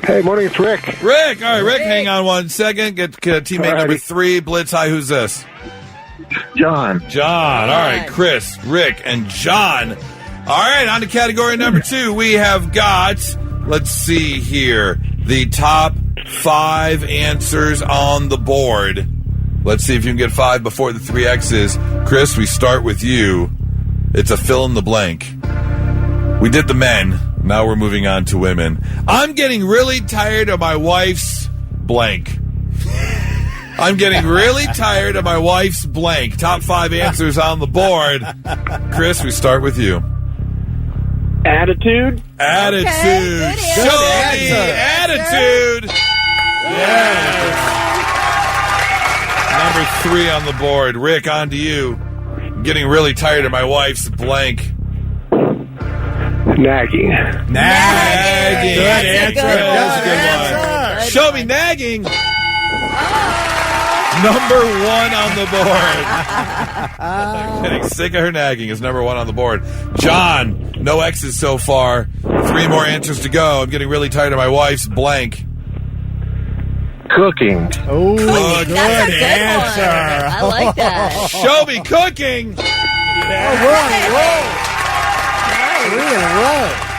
Hey, morning, it's Rick.
Rick. All right, Rick, hang on one second. Get teammate number
Alrighty.
3. Blitz, hi, who's this?
John.
John. All right, Chris, Rick, and John. All right, on to category number 2. We have got, let's see here, the top 5 answers on the board. Let's see if you can get 5 before the 3 X's. Chris, we start with you. It's a fill in the blank. We did the men. Now we're moving on to women. I'm getting really tired of my wife's blank. I'm getting really tired of my wife's blank. Top 5 answers on the board. Chris, we start with you.
Attitude.
Attitude.
Okay, good
Show me
answer.
attitude. Yes. Number 3 on the board. Rick, on to you. I'm getting really tired of my wife's blank.
Nagging.
Nagging. Good answer. That's a good
answer.
one. Show me nagging. Number 1 on the board. I'm getting sick of her nagging is number 1 on the board. John, no X's so far. 3 more answers to go. I'm getting really tired of my wife's blank.
Cooking.
Oh,
That's
good
a good
answer.
one. I like that.
Show me cooking.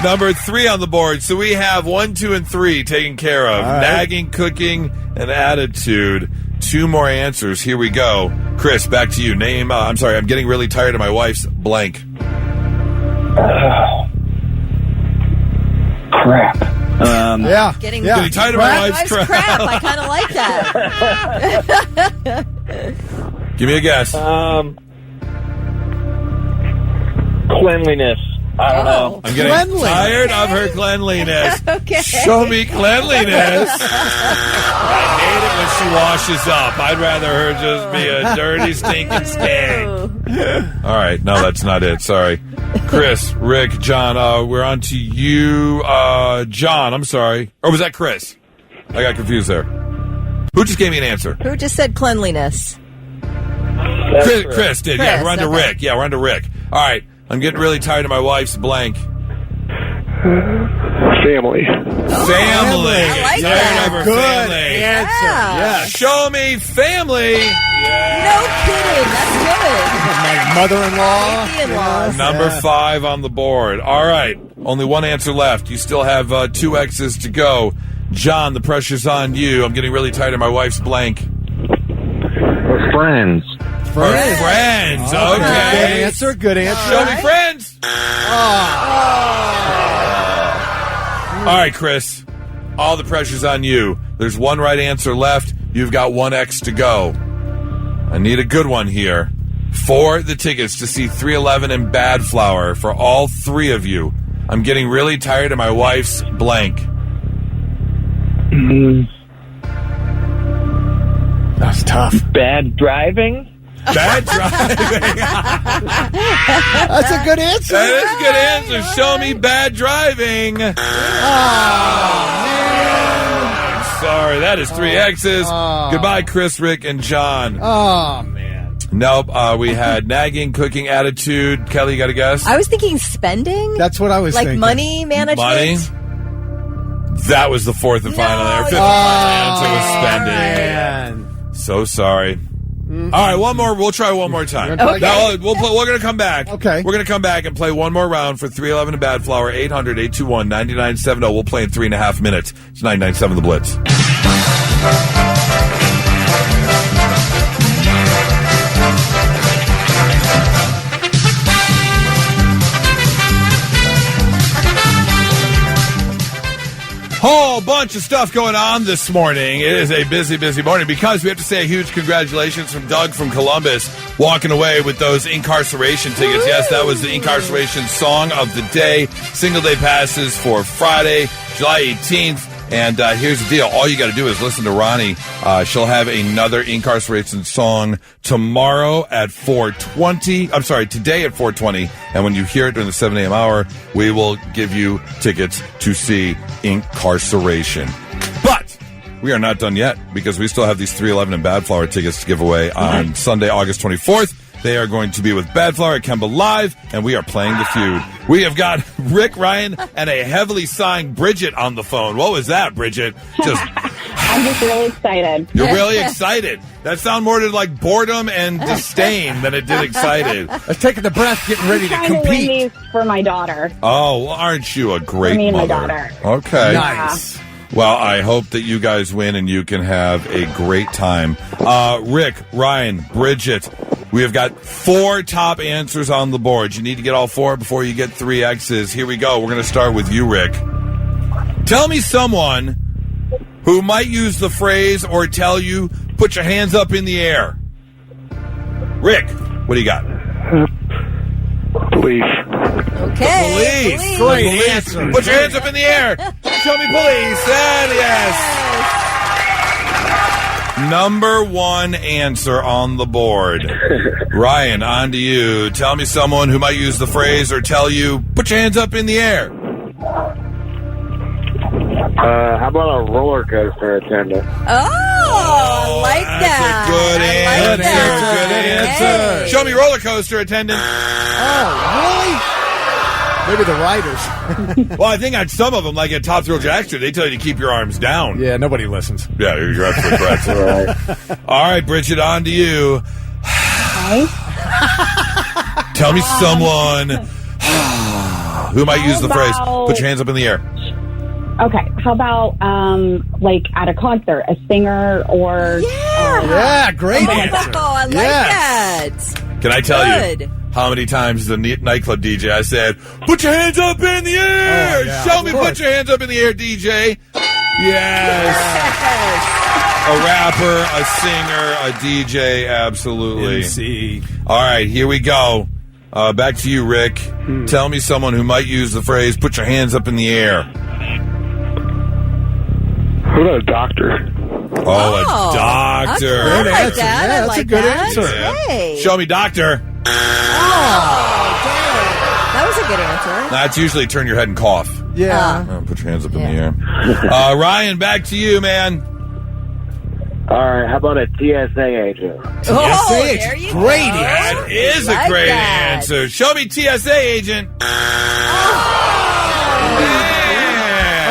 Number 3 on the board. So we have 1, 2, and 3 taken care of.
Right.
Nagging, cooking, and attitude. 2 more answers. Here we go. Chris, back to you. Name. I'm sorry. I'm getting really tired of my wife's blank.
Crap.
Getting
tired of my wife's crap.
I kind of like that.
Give me a guess.
Cleanliness. I don't know.
I'm getting tired of her cleanliness.
Okay.
Show me cleanliness. I hate it when she washes up. I'd rather her just be a dirty, stinking skank. All right. No, that's not it. Sorry. Chris, Rick, John, we're on to you. John, I'm sorry. Or was that Chris? I got confused there. Who just gave me an answer?
Who just said cleanliness?
Chris did. Yeah, we're on to Rick. Yeah, we're on to Rick. All right. I'm getting really tired of my wife's blank.
Family.
Family.
I like
Tired
that.
of her
Good
family.
answer.
Yeah.
Yes.
Show me family.
No kidding. That's good.
My mother-in-law.
In-laws.
Number 5 on the board. All right. Only 1 answer left. You still have 2 X's to go. John, the pressure's on you. I'm getting really tired of my wife's blank.
Friends.
Friends.
Good
Okay.
answer. Good answer.
Show me friends. All right, Chris. All the pressure's on you. There's 1 right answer left. You've got 1 X to go. I need a good one here. For the tickets to see 311 and Bad Flower for all 3 of you. I'm getting really tired of my wife's blank.
That's tough.
Bad driving.
Bad driving.
That's a good answer.
That is a good answer. Show me bad driving. I'm sorry. That is 3 X's. Goodbye, Chris, Rick, and John.
Oh, man.
Nope. We had nagging, cooking, attitude. Kelly, you got a guess?
I was thinking spending.
That's what I was
like
thinking.
money management.
Money? That was the 4th and final there. 5th and final answer was spending.
Man.
So sorry. All right, one more. We'll try one more time.
Okay.
Now, we're going to come back.
Okay.
We're going to come back and play one more round for 311 and Bad Flower. 800-821-9970. We'll play in 3.5 minutes. It's 997 The Blitz. Whole bunch of stuff going on this morning. It is a busy, busy morning because we have to say a huge congratulations from Doug from Columbus walking away with those incarceration tickets. Yes, that was the incarceration song of the day. Single day passes for Friday, July 18th. And here's the deal. All you got to do is listen to Ronnie. She'll have another incarceration song tomorrow at 4:20. I'm sorry, today at 4:20. And when you hear it during the 7 a.m. hour, we will give you tickets to see Incarceration. But we are not done yet because we still have these 311 and Bad Flower tickets to give away on Sunday, August 24th. They are going to be with Bad Flower at Kemba Live, and we are playing the feud. We have got Rick, Ryan, and a heavily signed Bridget on the phone. What was that, Bridget?
I'm just really excited.
You're really excited. That sounded more to like boredom and disdain than it did excited.
Let's take the breath, getting ready to
I'm trying
compete.
to win these for my daughter.
Oh, well, aren't you a great
For me and my
mother?
daughter.
Okay.
Nice.
Well, I hope that you guys win and you can have a great time. Rick, Ryan, Bridget, we have got 4 top answers on the board. You need to get all 4 before you get 3 X's. Here we go. We're going to start with you, Rick. Tell me someone who might use the phrase or tell you, put your hands up in the air. Rick, what do you got?
Police.
Okay.
Police.
Great
Police.
answer.
Put your hands up in the air. Show me police. And yeah, Number one answer on the board. Ryan, on to you. Tell me someone who might use the phrase or tell you, put your hands up in the air.
How about a roller coaster attendant?
I like that.
Good answer.
Hey.
Show me roller coaster attendant.
Maybe the riders.
Well, I think on some of them, like at Top Thrill Jackson, they tell you to keep your arms down.
Yeah, nobody listens.
Yeah, you're absolutely correct. All right, Bridget, on to you. Tell me someone who might use the phrase, put your hands up in the air.
Okay, how about like at a concert, a singer or
Yeah, great answer.
Oh, I like that.
Can I tell
Good.
you how many times the nightclub DJ I said, put your hands up in the air.
Oh, yeah,
Show
of
me,
course.
put your hands up in the air, DJ. Yes. A rapper, a singer, a DJ, absolutely.
MC.
All right, here we go. Back to you, Rick. Tell me someone who might use the phrase, put your hands up in the air.
Who about a doctor?
Oh, a doctor.
I like
answer.
that.
Yeah,
I
that's
like
a good
that.
answer.
Hey.
Show me doctor.
That was a good answer.
That's usually turn your head and cough.
Yeah.
Put your hands up in the air. Ryan, back to you, man.
All right, how about a TSA agent?
Oh, there you
Great
go.
That is a
Like
great
that.
answer. Show me TSA agent.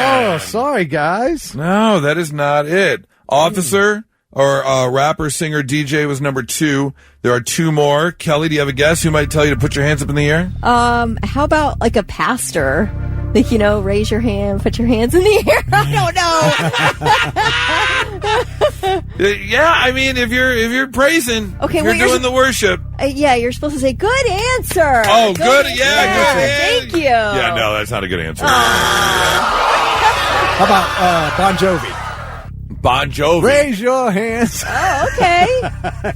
Oh, sorry, guys.
No, that is not it. Officer or rapper, singer, DJ was number 2. There are 2 more. Kelly, do you have a guess? Who might tell you to put your hands up in the air?
How about like a pastor? Like, raise your hand, put your hands in the air. I don't know.
Yeah, I mean, if you're praising,
Okay,
if
well,
you're doing the worship.
Yeah, you're supposed to say good answer.
Oh, good.
answer.
Yeah, good.
Thank you.
Yeah, no, that's not a good answer.
How about Bon Jovi?
Bon Jovi.
Raise your hands.
Oh, okay.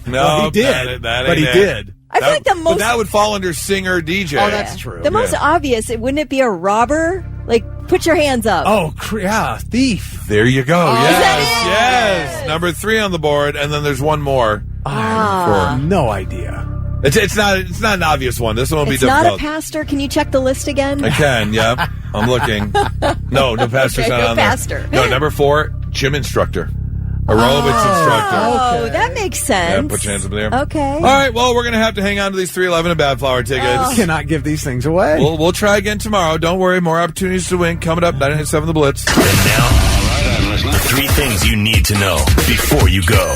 No,
Well, he did.
that
But
ain't
he
it.
did.
I feel like the
But
most.
that would fall under singer, DJ.
Oh, that's true.
The most obvious, wouldn't it be a robber? Like, put your hands up.
Oh, yeah, thief.
There you go.
is that it?
Yes. Number 3 on the board, and then there's one more.
No idea.
It's not an obvious one. This one will be
It's not
difficult.
a pastor. Can you check the list again?
I can. Yep. I'm looking. No pastor's
Okay,
not
no
on
pastor.
there. No, number 4, gym instructor. Aerobics instructor.
Oh, that makes sense.
Yeah, put your hands up in the air.
Okay.
All right. Well, we're gonna have to hang on to these 311 and Bad Flower tickets.
You cannot give these things away.
We'll try again tomorrow. Don't worry. More opportunities to win coming up. 987 The Blitz.
And now, listener, 3 things you need to know before you go.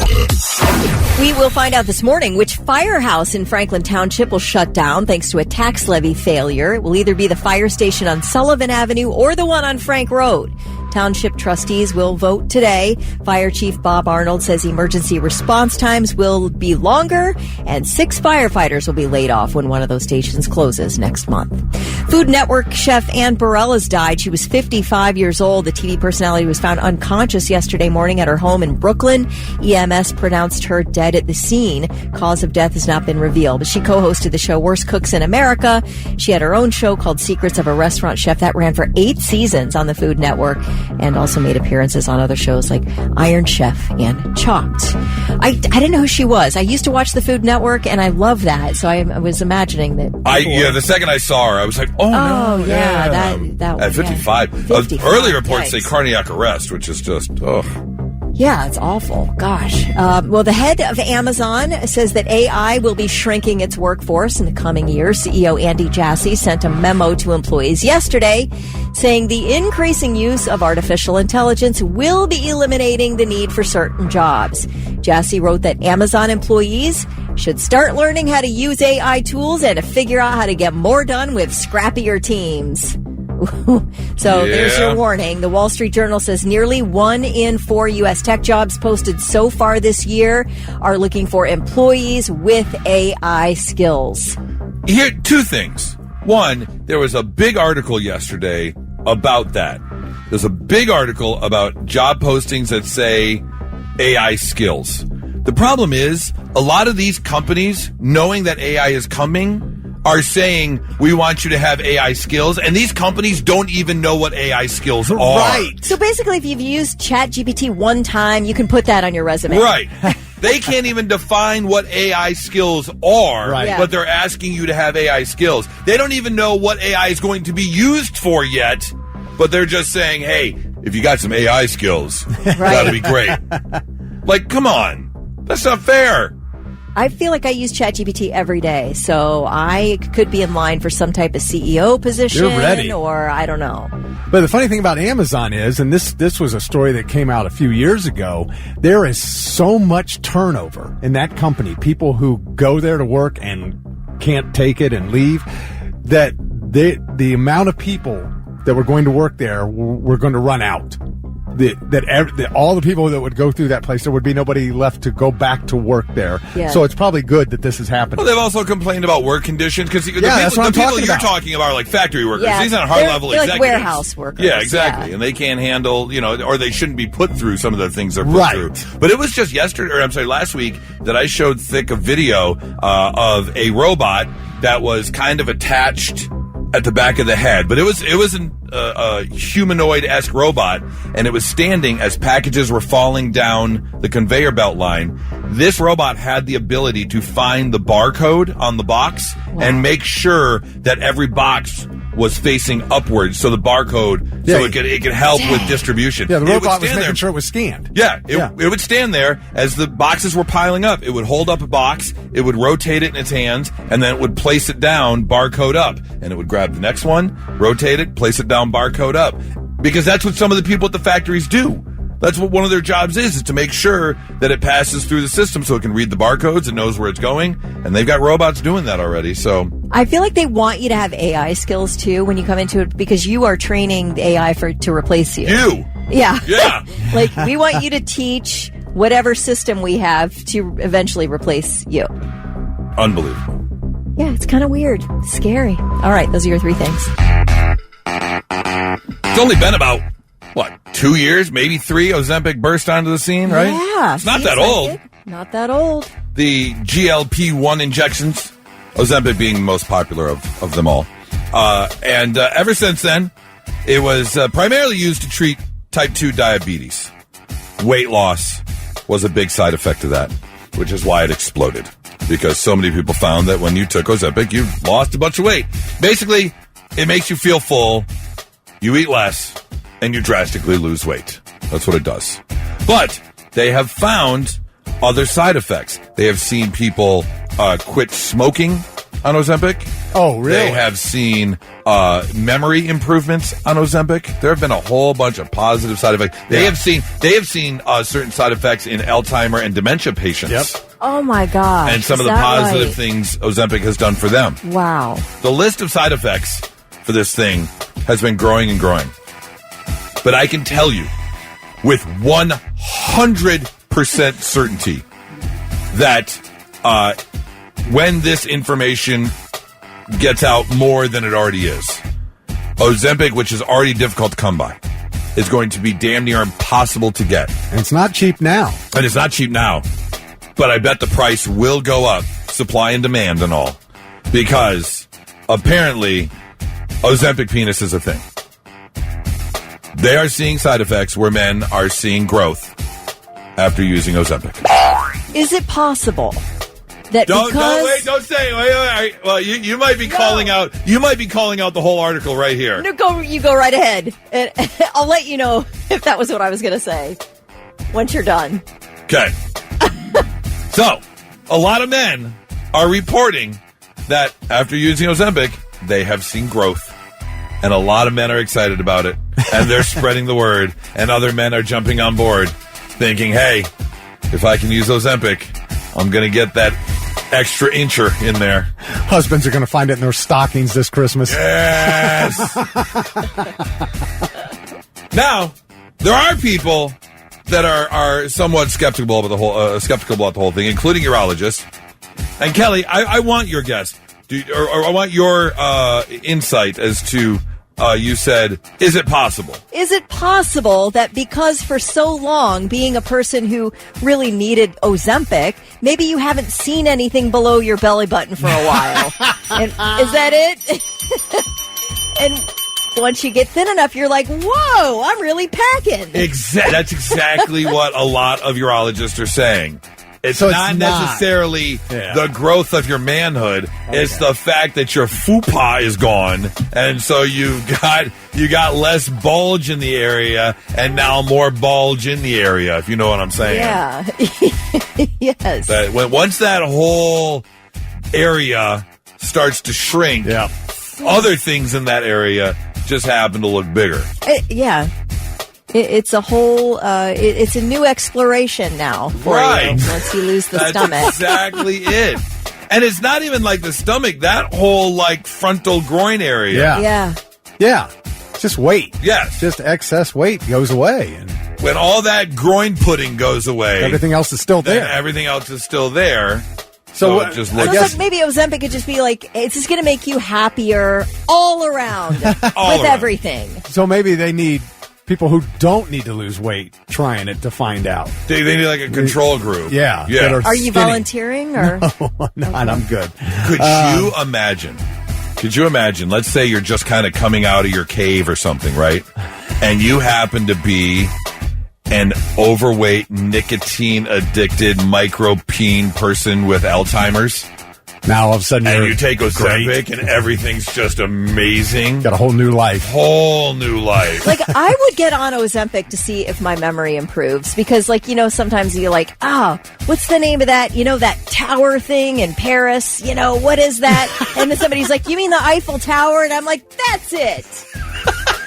We will find out this morning which firehouse in Franklin Township will shut down thanks to a tax levy failure. It will either be the fire station on Sullivan Avenue or the one on Frank Road. Township trustees will vote today. Fire Chief Bob Arnold says emergency response times will be longer and 6 firefighters will be laid off when one of those stations closes next month. Food Network chef Ann Bareilles died. She was 55 years old. The TV personality was found unconscious yesterday morning at her home in Brooklyn. EMS pronounced her dead at the scene. Cause of death has not been revealed, but she co-hosted the show Worst Cooks in America. She had her own show called Secrets of a Restaurant Chef that ran for 8 seasons on the Food Network, and also made appearances on other shows like Iron Chef and Chopped. I didn't know who she was. I used to watch the Food Network, and I love that, so I was imagining that.
The second I saw her, I was like, oh no.
Yeah, that
At 55.
55.
Early reports say
Yikes.
cardiac arrest, which is just,
Yeah, it's awful. Gosh. Well, the head of Amazon says that AI will be shrinking its workforce in the coming years. CEO Andy Jassy sent a memo to employees yesterday saying the increasing use of artificial intelligence will be eliminating the need for certain jobs. Jassy wrote that Amazon employees should start learning how to use AI tools and to figure out how to get more done with scrappier teams. So there's your warning. The Wall Street Journal says nearly 1 in 4 U.S. tech jobs posted so far this year are looking for employees with AI skills.
Here, 2 things. One, there was a big article yesterday about that. There's a big article about job postings that say AI skills. The problem is, a lot of these companies, knowing that AI is coming, are saying we want you to have AI skills, and these companies don't even know what AI skills are.
Right.
So basically, if you've used ChatGPT one time, you can put that on your resume.
Right. They can't even define what AI skills are,
Right.
but they're asking you to have AI skills. They don't even know what AI is going to be used for yet, but they're just saying, hey, if you got some AI skills, that'd be great. Like, come on. That's not fair.
I feel like I use ChatGPT every day, so I could be in line for some type of CEO position.
You're ready.
Or I don't know.
But the funny thing about Amazon is, and this was a story that came out a few years ago, there is so much turnover in that company. People who go there to work and can't take it and leave, that the amount of people that were going to work there were going to run out. All the people that would go through that place, there would be nobody left to go back to work there.
Yeah.
So it's probably good that this is happening.
Well, they've also complained about work conditions because the
that's what I'm
people
talking
you're
about.
talking about are like factory workers.
Yeah,
These aren't high-level
they're
executives.
like warehouse workers.
Yeah, exactly.
Yeah.
And they can't handle, or they shouldn't be put through some of the things they're put
Right.
through. But it was just last week that I showed Thick a video of a robot that was kind of attached at the back of the head, but it was a humanoid-esque robot, and it was standing as packages were falling down the conveyor belt line. This robot had the ability to find the barcode on the box and make sure that every box was facing upwards, so the barcode, so it could help with distribution.
Yeah, the
It would
robot was
stand
making
there.
sure it was scanned.
Yeah, it would stand there as the boxes were piling up. It would hold up a box, it would rotate it in its hands, and then it would place it down, barcode up. And it would grab the next one, rotate it, place it down, barcode up. Because that's what some of the people at the factories do. That's what one of their jobs is to make sure that it passes through the system so it can read the barcodes and knows where it's going. And they've got robots doing that already, so...
I feel like they want you to have AI skills, too, when you come into it, because you are training the AI to replace you.
You!
Yeah.
Yeah.
Like, we want you to teach whatever system we have to eventually replace you.
Unbelievable.
Yeah, it's kind of weird. Scary. All right, those are your 3 things.
It's only been about, 2 years, maybe 3, Ozempic burst onto the scene, right?
Yeah.
It's not
seems
that
like
old.
it. Not that old.
The GLP-1 injections, Ozempic being the most popular of them all. And ever since then, it was primarily used to treat type 2 diabetes. Weight loss was a big side effect of that, which is why it exploded. Because so many people found that when you took Ozempic, you lost a bunch of weight. Basically, it makes you feel full, you eat less, and you drastically lose weight. That's what it does. But they have found other side effects. They have seen people quit smoking on Ozempic.
Oh, really?
They have seen memory improvements on Ozempic. There have been a whole bunch of positive side effects. They have seen certain side effects in Alzheimer and dementia patients.
Yep.
Oh, my gosh.
And some
Is
of the
that
positive
right?
things Ozempic has done for them.
Wow.
The list of side effects for this thing has been growing and growing. But I can tell you with 100% certainty that when this information gets out more than it already is, Ozempic, which is already difficult to come by, is going to be damn near impossible to get.
And it's not cheap now.
And it's not cheap now. But I bet the price will go up, supply and demand and all, because apparently Ozempic penis is a thing. They are seeing side effects where men are seeing growth after using Ozempic.
Is it possible that
Don't say. Wait. Well, you might be calling out. You might be calling out the whole article right here.
No, you go right ahead. And I'll let you know if that was what I was going to say once you're done.
Okay. So, a lot of men are reporting that after using Ozempic, they have seen growth. And a lot of men are excited about it. And they're spreading the word. And other men are jumping on board, thinking, hey, if I can use Ozempic, I'm going to get that extra incher in there.
Husbands are going to find it in their stockings this Christmas.
Yes! Now, there are people that are somewhat skeptical about the whole thing, including urologists. And Kelly, I want your guess, I want your insight as to you said, is it possible?
Is it possible that because for so long being a person who really needed Ozempic, maybe you haven't seen anything below your belly button for a while? And is that it? And once you get thin enough, you're like, whoa, I'm really packing.
That's exactly what a lot of urologists are saying. It's not necessarily the growth of your manhood. Okay. It's the fact that your fupa is gone, and so you got less bulge in the area, and now more bulge in the area. If you know what I'm saying?
Yeah. Yes.
Once that whole area starts to shrink, other things in that area just happen to look bigger.
Yeah. It's a whole, it's a new exploration now for you once you lose the stomach.
That's exactly it. And it's not even like the stomach, that whole like frontal groin area.
Yeah. Just weight.
Yes.
Just excess weight goes away. And
when all that groin pudding goes away,
everything else is still there.
Everything else is still there.
So
it just
looks like maybe Ozempic could just be like, it's just going to make you happier all around with everything.
So maybe they need people who don't need to lose weight trying it to find out.
They need like a control group.
Yeah.
Are you volunteering? Or?
No, I'm not. I'm good.
Could you imagine? Let's say you're just kind of coming out of your cave or something, right? And you happen to be an overweight, nicotine-addicted, micropene person with Alzheimer's.
Now all of a sudden
you take Ozempic and everything's just amazing.
Got a whole new life.
Like, I would get on Ozempic to see if my memory improves because, like, you know, sometimes you're like, what's the name of that? You know, that tower thing in Paris? You know, what is that? And then somebody's like, you mean the Eiffel Tower? And I'm like, that's it.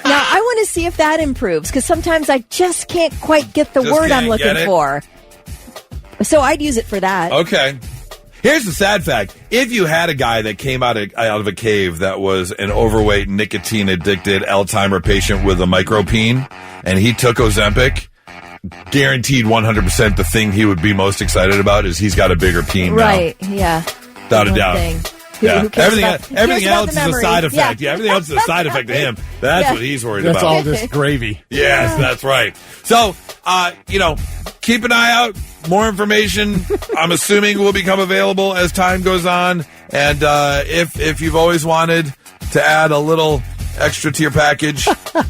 Now, I want to see if that improves because sometimes I just can't quite get the word I'm looking for. So I'd use it for that.
Okay. Here's the sad fact. If you had a guy that came out of a cave that was an overweight, nicotine-addicted Alzheimer patient with a micropene, and he took Ozempic, guaranteed 100% the thing he would be most excited about is he's got a bigger peen now.
Right, yeah.
Without a doubt. Yeah. Everything else is a side effect.
Yeah.
Everything else is a side effect to him. That's what he's worried
about.
That's
all this gravy.
Yes, that's right. So, keep an eye out. More information, I'm assuming, will become available as time goes on. And if you've always wanted to add a little extra to your package,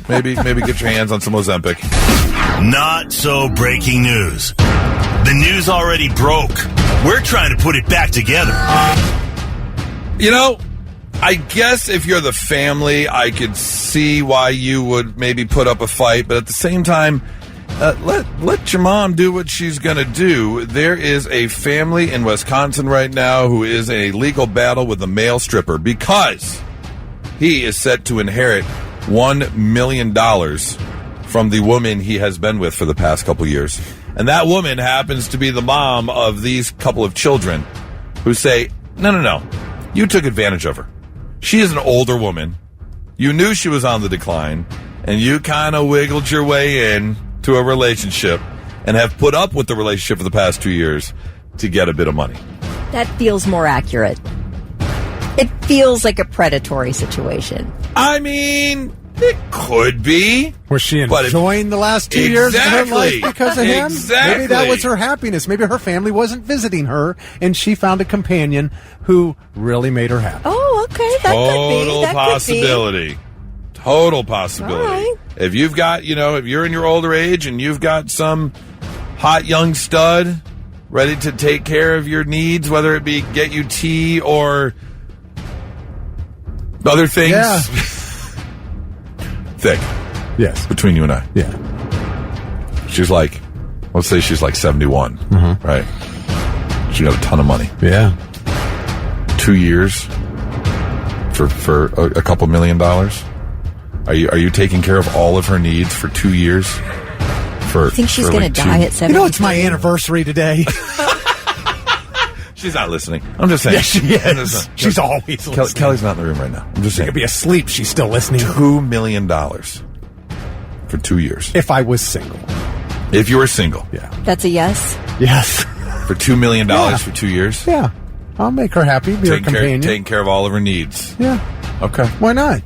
maybe get your hands on some Ozempic.
Not so breaking news. The news already broke. We're trying to put it back together.
I guess if you're the family, I could see why you would maybe put up a fight. But at the same time, let your mom do what she's going to do. There is a family in Wisconsin right now who is in a legal battle with a male stripper because he is set to inherit $1 million from the woman he has been with for the past couple years. And that woman happens to be the mom of these couple of children who say, no, you took advantage of her. She is an older woman. You knew she was on the decline, and you kind of wiggled your way in to a relationship and have put up with the relationship for the past 2 years to get a bit of money.
That feels more accurate. It feels like a predatory situation.
I mean, it could be.
Was she enjoying the last 2 years of her life because of him?
Exactly.
Maybe that was her happiness. Maybe her family wasn't visiting her, and she found a companion who really made her happy.
Oh, okay. That
possibility.
Could be.
Total possibility.
All right.
If you've got, if you're in your older age and you've got some hot young stud ready to take care of your needs, whether it be get you tea or other things.
Yeah.
Thick.
Yes.
Between you and I.
Yeah.
She's like, let's say she's like 71, right? She got a ton of money.
Yeah.
2 years for a couple $1 million. Are you taking care of all of her needs for 2 years?
I think she's going to die at 70.
It's my anniversary today.
She's not listening. I'm just saying.
Yes, she is. She's always listening.
Kelly's not in the room right now. I'm just saying.
She could be asleep. She's still listening.
$2 million for 2 years.
If I was single.
If you were single.
Yeah.
That's a yes?
Yes.
For $2 million for 2 years?
Yeah. I'll make her happy. Be her companion.
Taking care of all of her needs.
Yeah.
Okay.
Why not?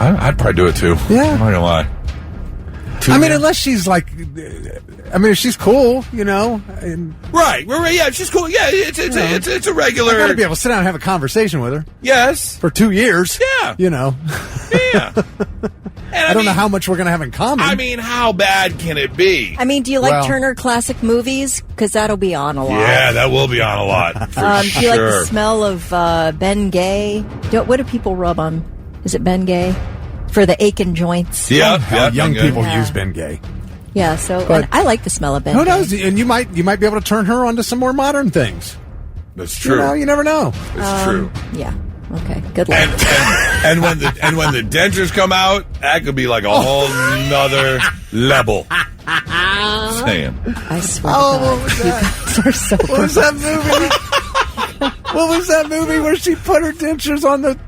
I'd probably do it too.
Yeah.
I'm not gonna lie.
Unless she's like, if she's cool, and
right. Yeah, if she's cool. Yeah, it's a regular.
I gotta be able to sit down and have a conversation with her.
Yes.
For 2 years.
Yeah.
Yeah.
And
I don't know how much we're gonna have in common.
I mean, how bad can it be?
Do you like Turner Classic Movies? Because that'll be on a lot.
Yeah, that will be on a lot. For
Do you like the smell of Ben Gay? What do people rub on? Is it Ben Gay? For the aching joints.
Yeah,
young people use Ben Gay.
Yeah, and I like the smell of Ben.
Who knows? And you might be able to turn her onto some more modern things.
That's true.
You never know.
It's true.
Yeah. Okay. Good luck.
And when the dentures come out, that could be like a whole nother level. Saying.
I swear. What was that?
What was that movie? What was that movie where she put her dentures on the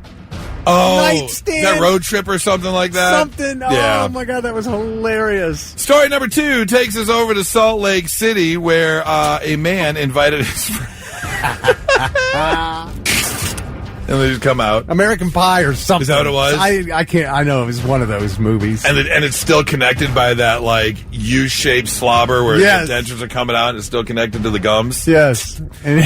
nightstand?
That Road Trip or something like that?
Something.
Yeah.
Oh, my God, that was hilarious.
Story number 2 takes us over to Salt Lake City, where a man invited his friend. And they just come out.
American Pie or something.
Is that what it was?
I can't. I know it was one of those movies.
And it's still connected by that, like, U-shaped slobber where the dentures are coming out and it's still connected to the gums.
Yes. And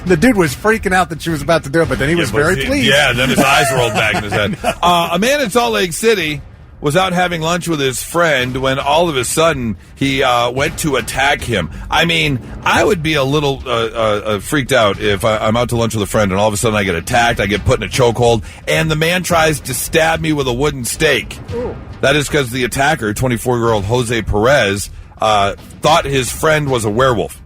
the dude was freaking out that she was about to do it, but then he was very pleased.
Yeah, then his eyes rolled back in his head. A man in Salt Lake City was out having lunch with his friend when all of a sudden he went to attack him. I mean, I would be a little freaked out if I'm out to lunch with a friend and all of a sudden I get attacked, I get put in a chokehold, and the man tries to stab me with a wooden stake. Ooh. That is because the attacker, 24-year-old Jose Perez, thought his friend was a werewolf.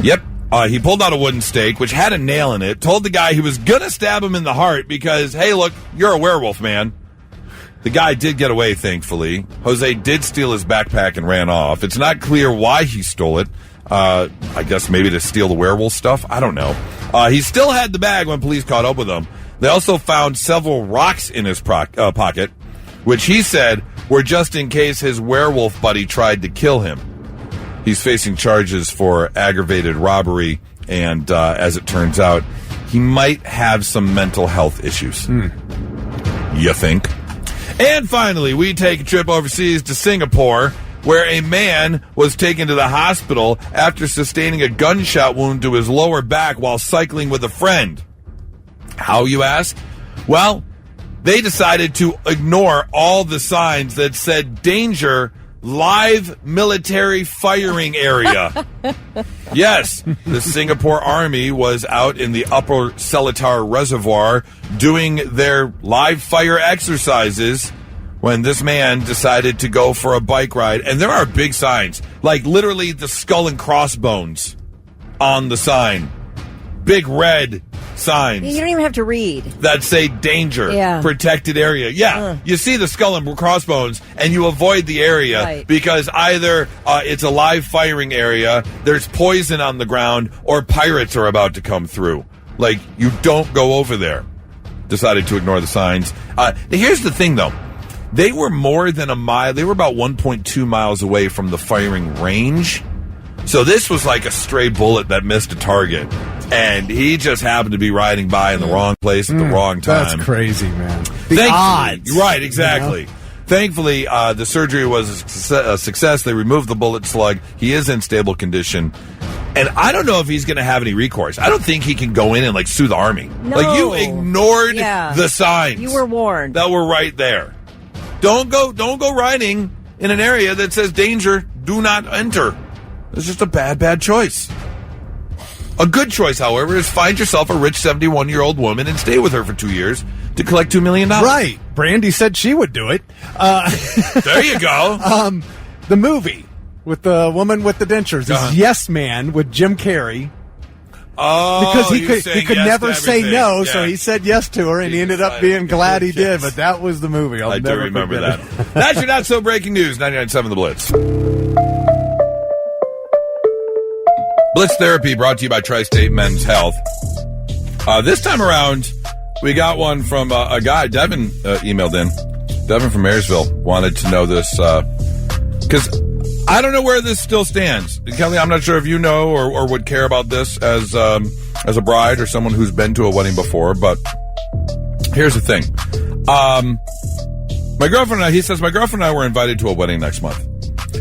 Yep. He pulled out a wooden stake, which had a nail in it, told the guy he was going to stab him in the heart because, hey, look, you're a werewolf, man. The guy did get away, thankfully. Jose did steal his backpack and ran off. It's not clear why he stole it. I guess maybe to steal the werewolf stuff. I don't know. He still had the bag when police caught up with him. They also found several rocks in his pocket, which he said were just in case his werewolf buddy tried to kill him. He's facing charges for aggravated robbery, and as it turns out, he might have some mental health issues. You think? And finally, we take a trip overseas to Singapore, where a man was taken to the hospital after sustaining a gunshot wound to his lower back while cycling with a friend. How, you ask? Well, they decided to ignore all the signs that said danger, live military firing area. Yes, the Singapore Army was out in the Upper Seletar Reservoir doing their live fire exercises when this man decided to go for a bike ride. And there are big signs, like literally the skull and crossbones on the sign. Big red signs.
You don't even have to read.
That say danger, protected area. Yeah, you see the skull and crossbones, and you avoid the area because either it's a live firing area, there's poison on the ground, or pirates are about to come through. Like, you don't go over there. Decided to ignore the signs. Here's the thing, though. They were more than a mile. They were about 1.2 miles away from the firing range. So this was like a stray bullet that missed a target. And he just happened to be riding by in the wrong place at the wrong time.
That's crazy, man.
The odds. Right, exactly. You know? Thankfully, the surgery was a success. They removed the bullet slug. He is in stable condition. And I don't know if he's going to have any recourse. I don't think he can go in and, like, sue the Army.
No.
Like, you ignored the signs.
You were warned.
That were right there. Don't go riding in an area that says danger, do not enter. It's just a bad choice. A good choice, however, is find yourself a rich 71-year-old woman and stay with her for 2 years to collect $2 million.
Right. Brandy said she would do it.
There you go.
The movie with the woman with the dentures is Yes Man with Jim Carrey.
Oh,
because he could
yes
never say no, so he said yes to her, and he ended up being glad he did. But that was the movie.
I do remember that.
It.
That's your not so breaking news. 99.7 The Blitz. Blitz Therapy brought to you by Tri-State Men's Health. This time around, we got one from a guy. Devin emailed in. Devin from Marysville wanted to know this because I don't know where this still stands. Kelly, I'm not sure if you know or would care about this as a bride or someone who's been to a wedding before, but here's the thing. My girlfriend and I, he says, my girlfriend and I were invited to a wedding next month.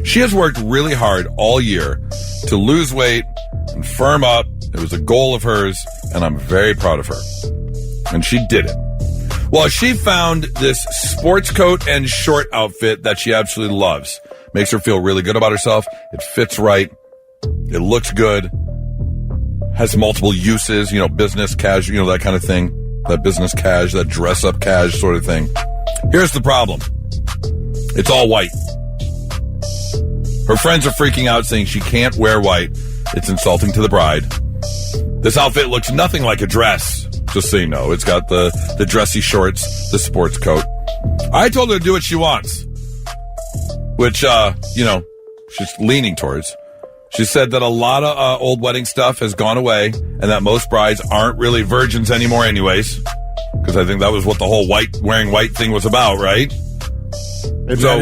She has worked really hard all year to lose weight and firm up. It was a goal of hers, and I'm very proud of her. And she did it. Well, she found this sports coat and short outfit that she absolutely loves. Makes her feel really good about herself. It fits right. It looks good. Has multiple uses, business, casual, that kind of thing. That business cash, that dress-up cash sort of thing. Here's the problem. It's all white. Her friends are freaking out, saying she can't wear white. It's insulting to the bride. This outfit looks nothing like a dress, just so you know. It's got the dressy shorts, the sports coat. I told her to do what she wants, which, she's leaning towards. She said that a lot of old wedding stuff has gone away and that most brides aren't really virgins anymore anyways, because I think that was what the whole wearing white thing was about, right? So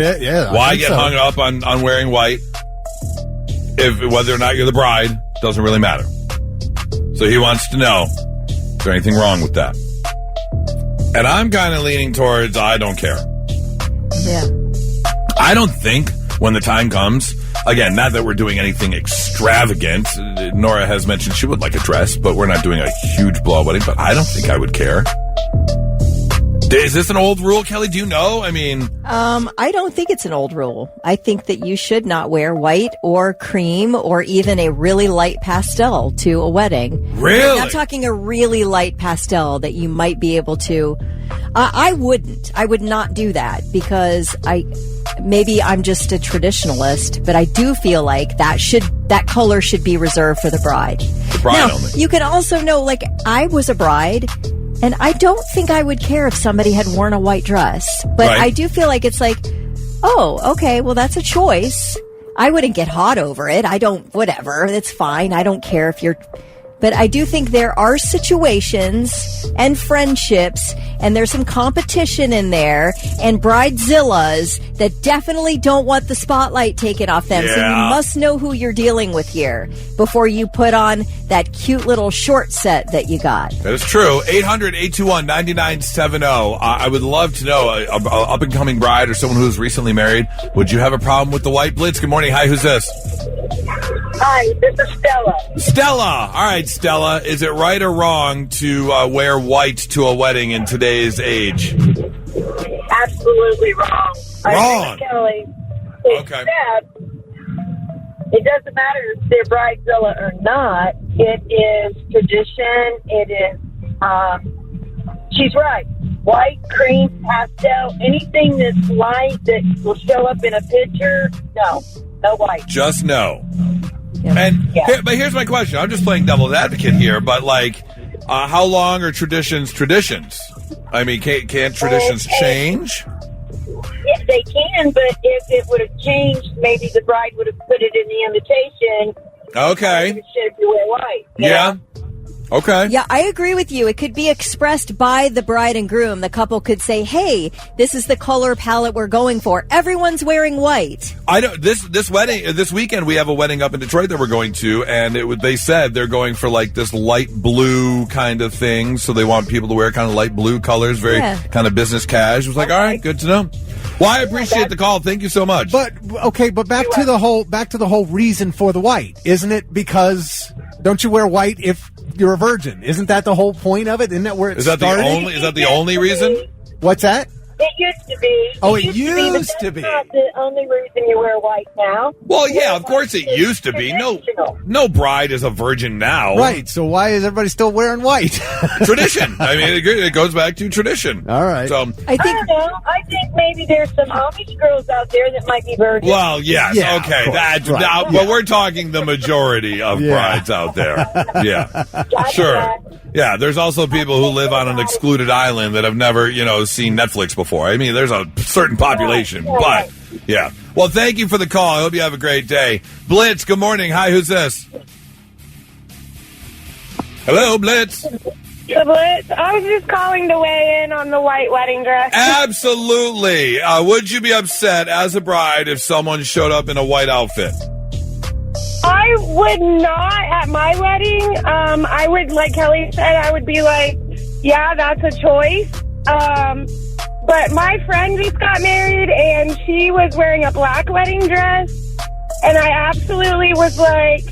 why get hung up on wearing white if whether or not you're the bride doesn't really matter. So he wants to know, is there anything wrong with that? And I'm kind of leaning towards I don't care.
Yeah.
I don't think when the time comes, again, not that we're doing anything extravagant. Nora has mentioned she would like a dress, but we're not doing a huge blowout wedding, but I don't think I would care. Is this an old rule, Kelly? Do you know? I mean...
I don't think it's an old rule. I think that you should not wear white or cream or even a really light pastel to a wedding.
Really?
I'm talking a really light pastel that you might be able to... I wouldn't. I would not do that because maybe I'm just a traditionalist, but I do feel like that color should be reserved for the bride.
The bride
now,
only.
You can also know, like, I was a bride... And I don't think I would care if somebody had worn a white dress. But
right.
I do feel like it's like, oh, okay, well, that's a choice. I wouldn't get hot over it. Whatever, it's fine. I don't care if you're... But I do think there are situations and friendships, and there's some competition in there, and bridezillas that definitely don't want the spotlight taken off them.
Yeah.
So you must know who you're dealing with here before you put on that cute little short set that you got.
That is true. 800-821-9970. I would love to know, an up-and-coming bride or someone who's recently married, would you have a problem with the white? Blitz, good morning. Hi, who's this?
Hi, this is Stella.
Stella. All right, Stella. Is it right or wrong to wear white to a wedding in today's age?
Absolutely wrong.
Wrong.
I agree with Kelly.
Okay.
Except, it doesn't matter if they're bridezilla or not. It is tradition. It is, she's right. White, cream, pastel, anything that's light that will show up in a picture, no white.
Just no.
Yep.
And but here's my question. I'm just playing devil's advocate here, but how long are traditions? I mean, can't traditions change?
Yes, they can, but if it would have changed, maybe the bride would have put it in the invitation.
Okay.
It should be wear white.
Yeah. Okay.
Yeah, I agree with you. It could be expressed by the bride and groom. The couple could say, hey, this is the color palette we're going for. Everyone's wearing white.
I know this weekend we have a wedding up in Detroit that we're going to, and they said they're going for like this light blue kind of thing. So they want people to wear kind of light blue colors, very kind of business cash. It was like, all right, good to know. Well, I appreciate the call. Thank you so much.
But back to the whole reason for the white, isn't it? Because don't you wear white if you're a virgin? Isn't that the whole point of it? Isn't that where it started?
Is that the only reason?
What's that?
It used to be.
Oh, it used to be.
That's not the only reason you wear white now.
Well, yeah, of course it used to be. No bride is a virgin now.
Right, so why is everybody still wearing white?
Tradition. I mean, it goes back to tradition.
All right.
So
I don't know. I think maybe there's some Amish girls out there that might be virgins.
Well, yes,
Yeah,
okay.
of course, right.
But we're talking the majority of brides out there. Yeah, sure. Yeah, there's also people who live on an excluded island that have never, seen Netflix before. I mean, there's a certain population, but yeah. Well, thank you for the call. I hope you have a great day. Blitz, good morning. Hi, who's this? Hello, Blitz.
Blitz, I was just calling to weigh in on the white wedding dress.
Absolutely. Would you be upset as a bride if someone showed up in a white outfit?
I would not at my wedding. I would, like Kelly said, I would be like, yeah, that's a choice. But my friend just got married, and she was wearing a black wedding dress, and I absolutely was like,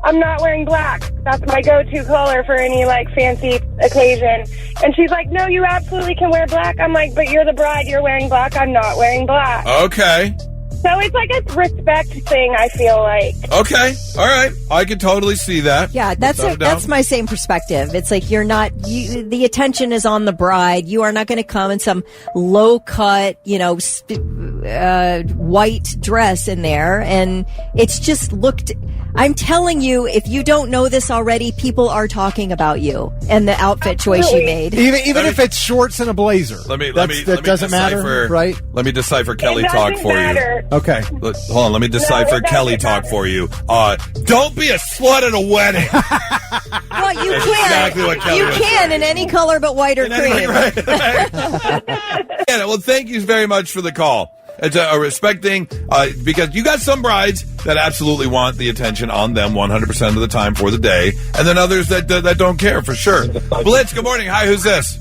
I'm not wearing black. That's my go-to color for any, fancy occasion. And she's like, no, you absolutely can wear black. I'm like, but you're the bride. You're wearing black. I'm not wearing black.
Okay.
So it's like a respect thing, I feel like.
Okay. All right. I can totally see that.
Yeah, that's my same perspective. It's like the attention is on the bride. You are not going to come in some low-cut, white dress in there. And it's just looked... I'm telling you, if you don't know this already, people are talking about you and the outfit choice you made.
Even if it's shorts and a blazer. That doesn't matter, right?
Let me decipher Kelly talk for you.
Okay.
Hold on, let me decipher Kelly talk for you. Don't be a slut at a wedding.
Well, you
That's
can.
exactly what Kelly was saying.
In any color but white or cream.
Right. Yeah, well, thank you very much for the call. It's a respect thing, because you got some brides that absolutely want the attention on them 100% of the time for the day, and then others that don't care, for sure. Blitz, good morning. Hi, who's this?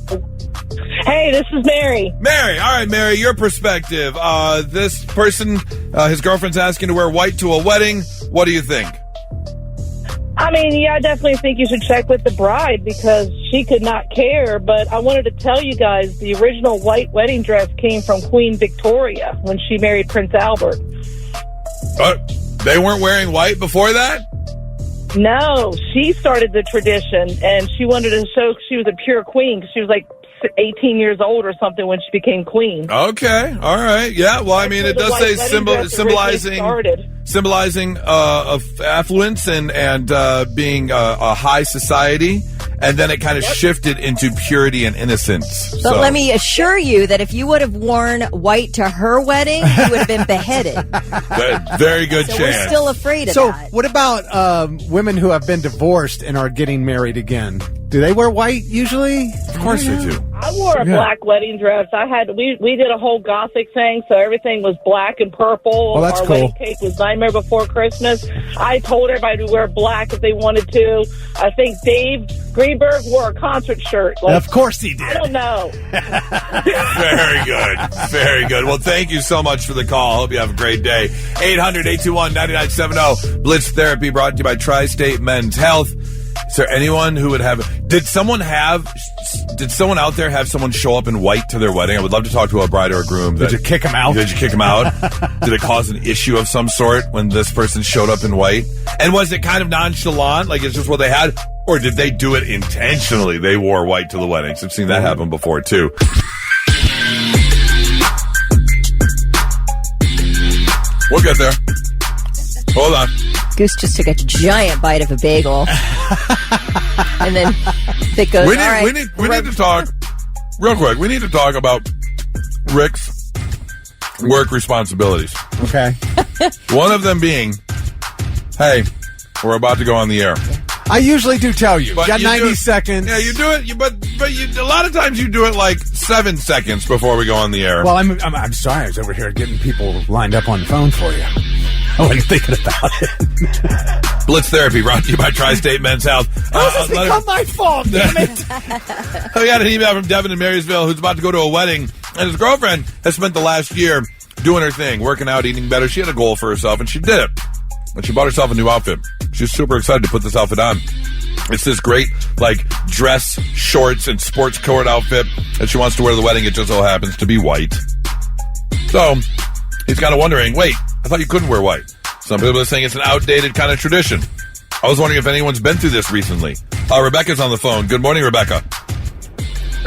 Hey, this is Mary.
Mary. All right, Mary, your perspective. This person, his girlfriend's asking to wear white to a wedding. What do you think?
I mean, yeah, I definitely think you should check with the bride because she could not care. But I wanted to tell you guys the original white wedding dress came from Queen Victoria when she married Prince Albert.
They weren't wearing white before that?
No, she started the tradition, and she wanted to show she was a pure queen because she was 18 years old or something when she became queen.
Okay, all right, yeah. Well, I mean, it does say symbolizing of affluence and being a high society, and then it kind of shifted into purity and innocence.
But let me assure you that if you would have worn white to her wedding, you would have been beheaded.
Very good chance.
We're still afraid of that.
So what about women who have been divorced and are getting married again? Do they wear white usually?
Of course they do.
I wore a black wedding dress. We did a whole gothic thing, so everything was black and purple.
Oh, that's
Our
cool.
wedding cake was Nightmare Before Christmas. I told everybody to wear black if they wanted to. I think Dave Greenberg wore a concert shirt.
Of course he did.
I don't know.
Very good. Very good. Well, thank you so much for the call. Hope you have a great day. 800-821-9970. Blitz Therapy brought to you by Tri-State Men's Health. Is there anyone who would have... Did someone out there have someone show up in white to their wedding? I would love to talk to a bride or a groom.
Did you kick them out?
Did you kick them out? Did it cause an issue of some sort when this person showed up in white? And was it kind of nonchalant, like it's just what they had? Or did they do it intentionally? They wore white to the weddings. I've seen that happen before, too. We'll get there. Hold on.
Goose just took a giant bite of a bagel. And then it goes,
we need to talk, real quick, we need to talk about Rick's work responsibilities.
Okay.
One of them being, hey, we're about to go on the air.
I usually do tell you.
But
You got 90 seconds.
Yeah, you do it, but a lot of times you do it 7 seconds before we go on the air.
Well, I'm sorry. I was over here getting people lined up on the phone for you. I wasn't thinking about it.
Blitz Therapy brought to you by Tri-State Men's Health.
How's this become my fault, damn it?
We got an email from Devin in Marysville who's about to go to a wedding, and his girlfriend has spent the last year doing her thing, working out, eating better. She had a goal for herself, and she did it. And she bought herself a new outfit. She's super excited to put this outfit on. It's this great, dress, shorts, and sports coat outfit that she wants to wear to the wedding. It just so happens to be white. So, he's kind of wondering, wait, I thought you couldn't wear white. Some people are saying it's an outdated kind of tradition. I was wondering if anyone's been through this recently. Rebecca's on the phone. Good morning, Rebecca.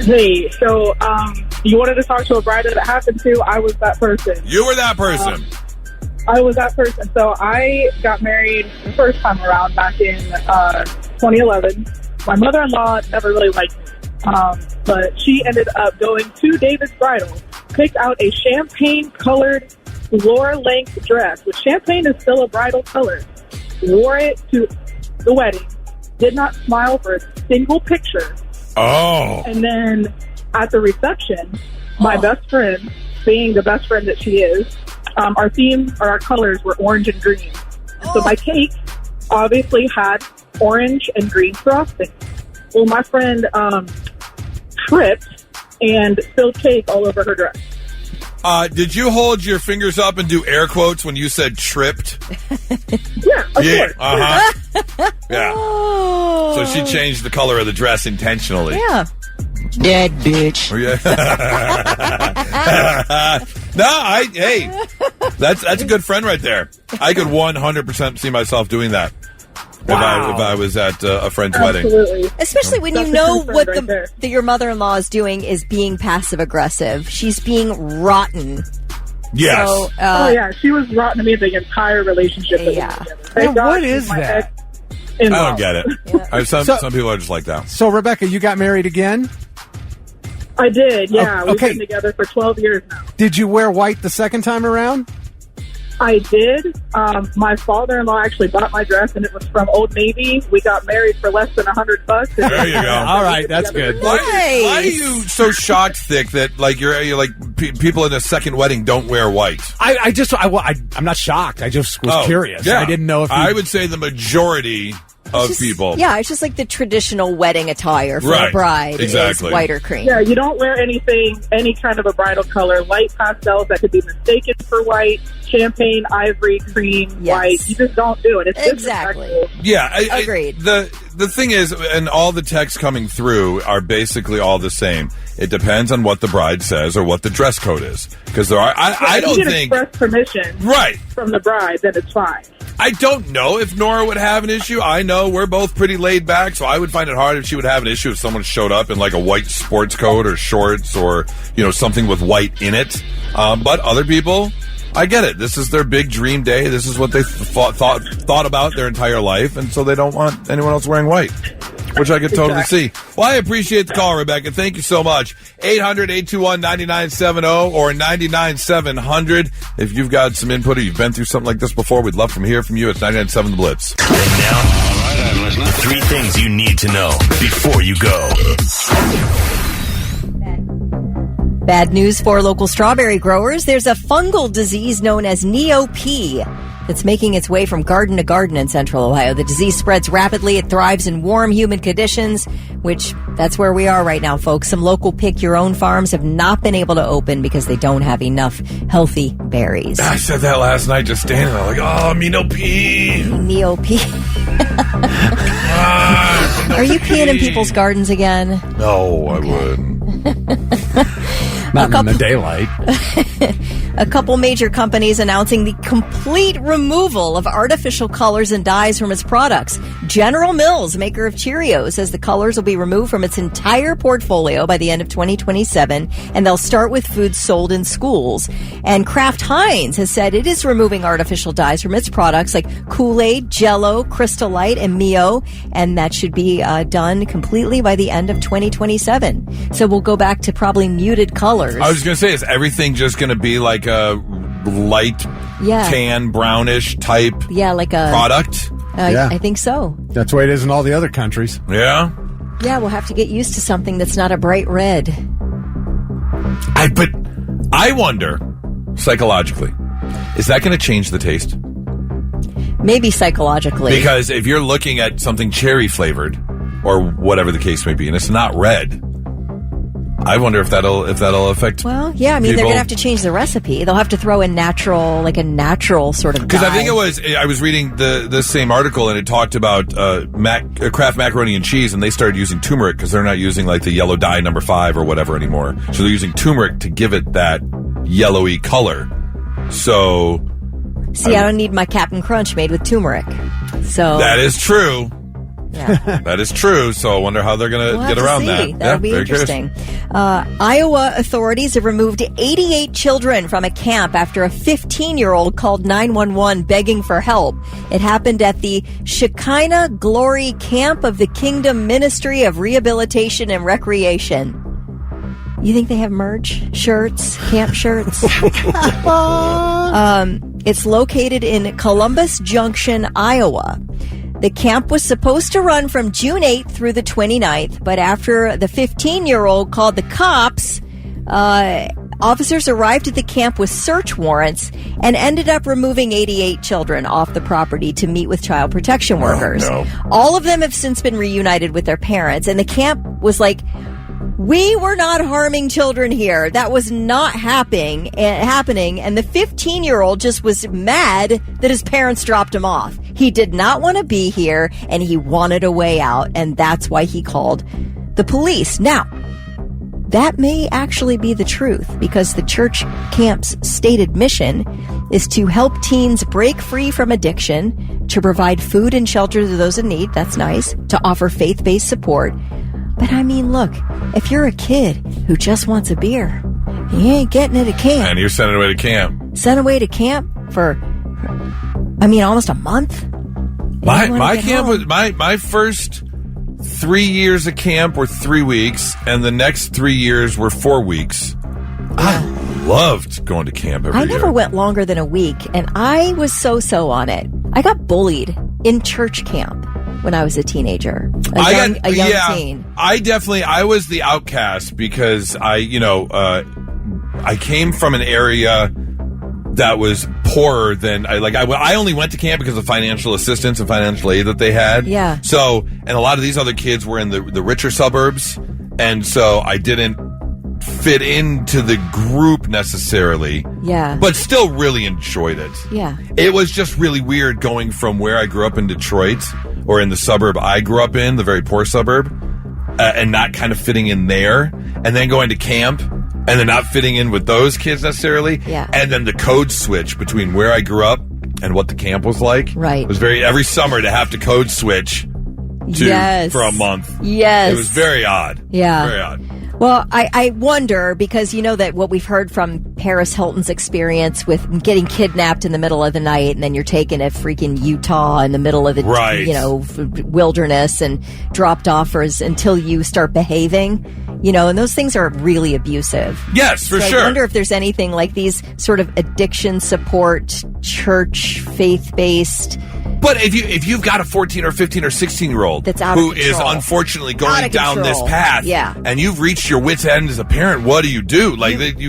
Hey, so you wanted to talk to a bride that it happened to. I was that person.
You were that person.
I was that person. So I got married the first time around back in 2011. My mother-in-law never really liked me, but she ended up going to David's Bridal, picked out a champagne-colored floor-length dress, which champagne is still a bridal color, wore it to the wedding, did not smile for a single picture.
Oh.
And then at the reception, my best friend, being the best friend that she is, our theme or our colors were orange and green. So my cake obviously had orange and green frosting. Well, my friend tripped and spilled cake all over her dress.
Did you hold your fingers up and do air quotes when you said tripped?
Yeah, of course.
Uh-huh. Yeah. So she changed the color of the dress intentionally.
Yeah.
Dead bitch.
Hey, that's a good friend right there. I could 100% see myself doing that. Wow. If I was at a friend's wedding.
Especially when you know what that your mother-in-law is doing is being passive-aggressive. She's being rotten.
Yes.
So,
yeah. She was rotten to me the entire relationship.
Yeah.
What is that?
I don't get it. Yeah. Some people are just like that.
So, Rebecca, you got married again?
I did, yeah.
Okay.
We've been together for 12 years now.
Did you wear white the second time around?
I did. My father-in-law actually bought my dress, and it was from Old Navy. We got married for less than $100.
There you go.
All right, that's good.
Why are you so shocked, Thick, that like you're like people in a second wedding don't wear white?
I'm not shocked. I just was curious.
Yeah.
I didn't know if
I would say the majority of people.
Yeah, it's just like the traditional wedding attire for a bride.
Exactly.
Is white or cream.
Yeah, you don't wear any kind of a bridal color. Light pastels that could be mistaken for white, champagne, ivory, cream, white. You just don't do it. It's
exactly.
Yeah,
agreed.
The thing is, and all the texts coming through are basically all the same. It depends on what the bride says or what the dress code is. Because there are, I don't think
express permission from the bride, then it's fine.
I don't know if Nora would have an issue. I know we're both pretty laid back, so I would find it hard if she would have an issue if someone showed up in like a white sports coat or shorts or something with white in it. But other people, I get it. This is their big dream day. This is what they thought about their entire life, and so they don't want anyone else wearing white, which I could totally see. Well, I appreciate the call, Rebecca. Thank you so much. 800-821-9970 or 99700. If you've got some input or you've been through something like this before, we'd love to hear from you. It's 99.7 The Blitz.
And now, all right, I'm listening. 3 things you need to know before you go.
Bad news for local strawberry growers. There's a fungal disease known as Neo-P that's making its way from garden to garden in central Ohio. The disease spreads rapidly. It thrives in warm, humid conditions, which that's where we are right now, folks. Some local pick-your-own farms have not been able to open because they don't have enough healthy berries.
I said that last night just standing there like, oh, Neo-P.
Neo-P. Are you peeing in people's gardens again?
No, I wouldn't.
Not in the daylight.
A couple major companies announcing the complete removal of artificial colors and dyes from its products. General Mills, maker of Cheerios, says the colors will be removed from its entire portfolio by the end of 2027, and they'll start with foods sold in schools. And Kraft Heinz has said it is removing artificial dyes from its products like Kool-Aid, Jell-O, Crystal Light, and Mio, and that should be done completely by the end of 2027. So we'll go back to probably muted colors.
I was going to say, is everything just going to be like a light tan, brownish type
like a
product?
I think so.
That's the way it is in all the other countries.
Yeah?
Yeah, we'll have to get used to something that's not a bright red.
But I wonder, psychologically, is that going to change the taste?
Maybe psychologically.
Because if you're looking at something cherry flavored, or whatever the case may be, and it's not red, I wonder if that'll affect.
Well, yeah, I mean, they're going to have to change the recipe. They'll have to throw in a natural sort of.
Because I think I was reading the same article, and it talked about Kraft macaroni and cheese, and they started using turmeric because they're not using like the yellow dye number 5 or whatever anymore. So they're using turmeric to give it that yellowy color. So.
See, I don't need my Captain Crunch made with turmeric. So
that is true.
Yeah.
That is true. So I wonder how they're going to get around that.
That'll be interesting. Iowa authorities have removed 88 children from a camp after a 15-year-old called 911 begging for help. It happened at the Shekinah Glory Camp of the Kingdom Ministry of Rehabilitation and Recreation. You think they have merch, shirts, camp shirts? It's located in Columbus Junction, Iowa. The camp was supposed to run from June 8th through the 29th, but after the 15-year-old called the cops, officers arrived at the camp with search warrants and ended up removing 88 children off the property to meet with child protection workers.
Oh, no.
All of them have since been reunited with their parents, and the camp was like We were not harming children here. That was not happening. And the 15-year-old just was mad that his parents dropped him off. He did not want to be here, and he wanted a way out, and that's why he called the police. Now, that may actually be the truth, because the church camp's stated mission is to help teens break free from addiction, to provide food and shelter to those in need. That's nice. To offer faith-based support. But I mean, look, if you're a kid who just wants a beer, you ain't getting it at camp.
And you're sent away to camp.
Sent away to camp for, almost a month?
My camp was my first 3 years of camp were 3 weeks, and the next 3 years were 4 weeks. I loved going to camp every year.
I never went longer than a week, and I was so on it. I got bullied in church camp when I was a teenager, a young teen.
I was the outcast because I came from an area that was poorer than I only went to camp because of financial assistance and financial aid that they had.
Yeah.
So, and a lot of these other kids were in the richer suburbs, and so I didn't fit into the group necessarily.
Yeah.
But still really enjoyed it.
Yeah.
It was just really weird going from where I grew up in Detroit, or in the suburb I grew up in, the very poor suburb, and not kind of fitting in there, and then going to camp, and then not fitting in with those kids necessarily.
Yeah.
And then the code switch between where I grew up and what the camp was like.
Right.
It was every summer to have to code switch for a month.
Yes.
It was very odd.
Yeah.
Very odd.
Well, I wonder, because you know that what we've heard from Paris Hilton's experience with getting kidnapped in the middle of the night, and then you're taken to freaking Utah in the middle of the wilderness and dropped off until you start behaving, and those things are really abusive.
Yes, for sure.
I wonder if there's anything like these sort of addiction support, church, faith-based.
But if you've got a 14 or 15 or 16-year-old
that's out
who
of
is unfortunately going down this path,
yeah,
and you've reached your wit's end as a parent, what do? You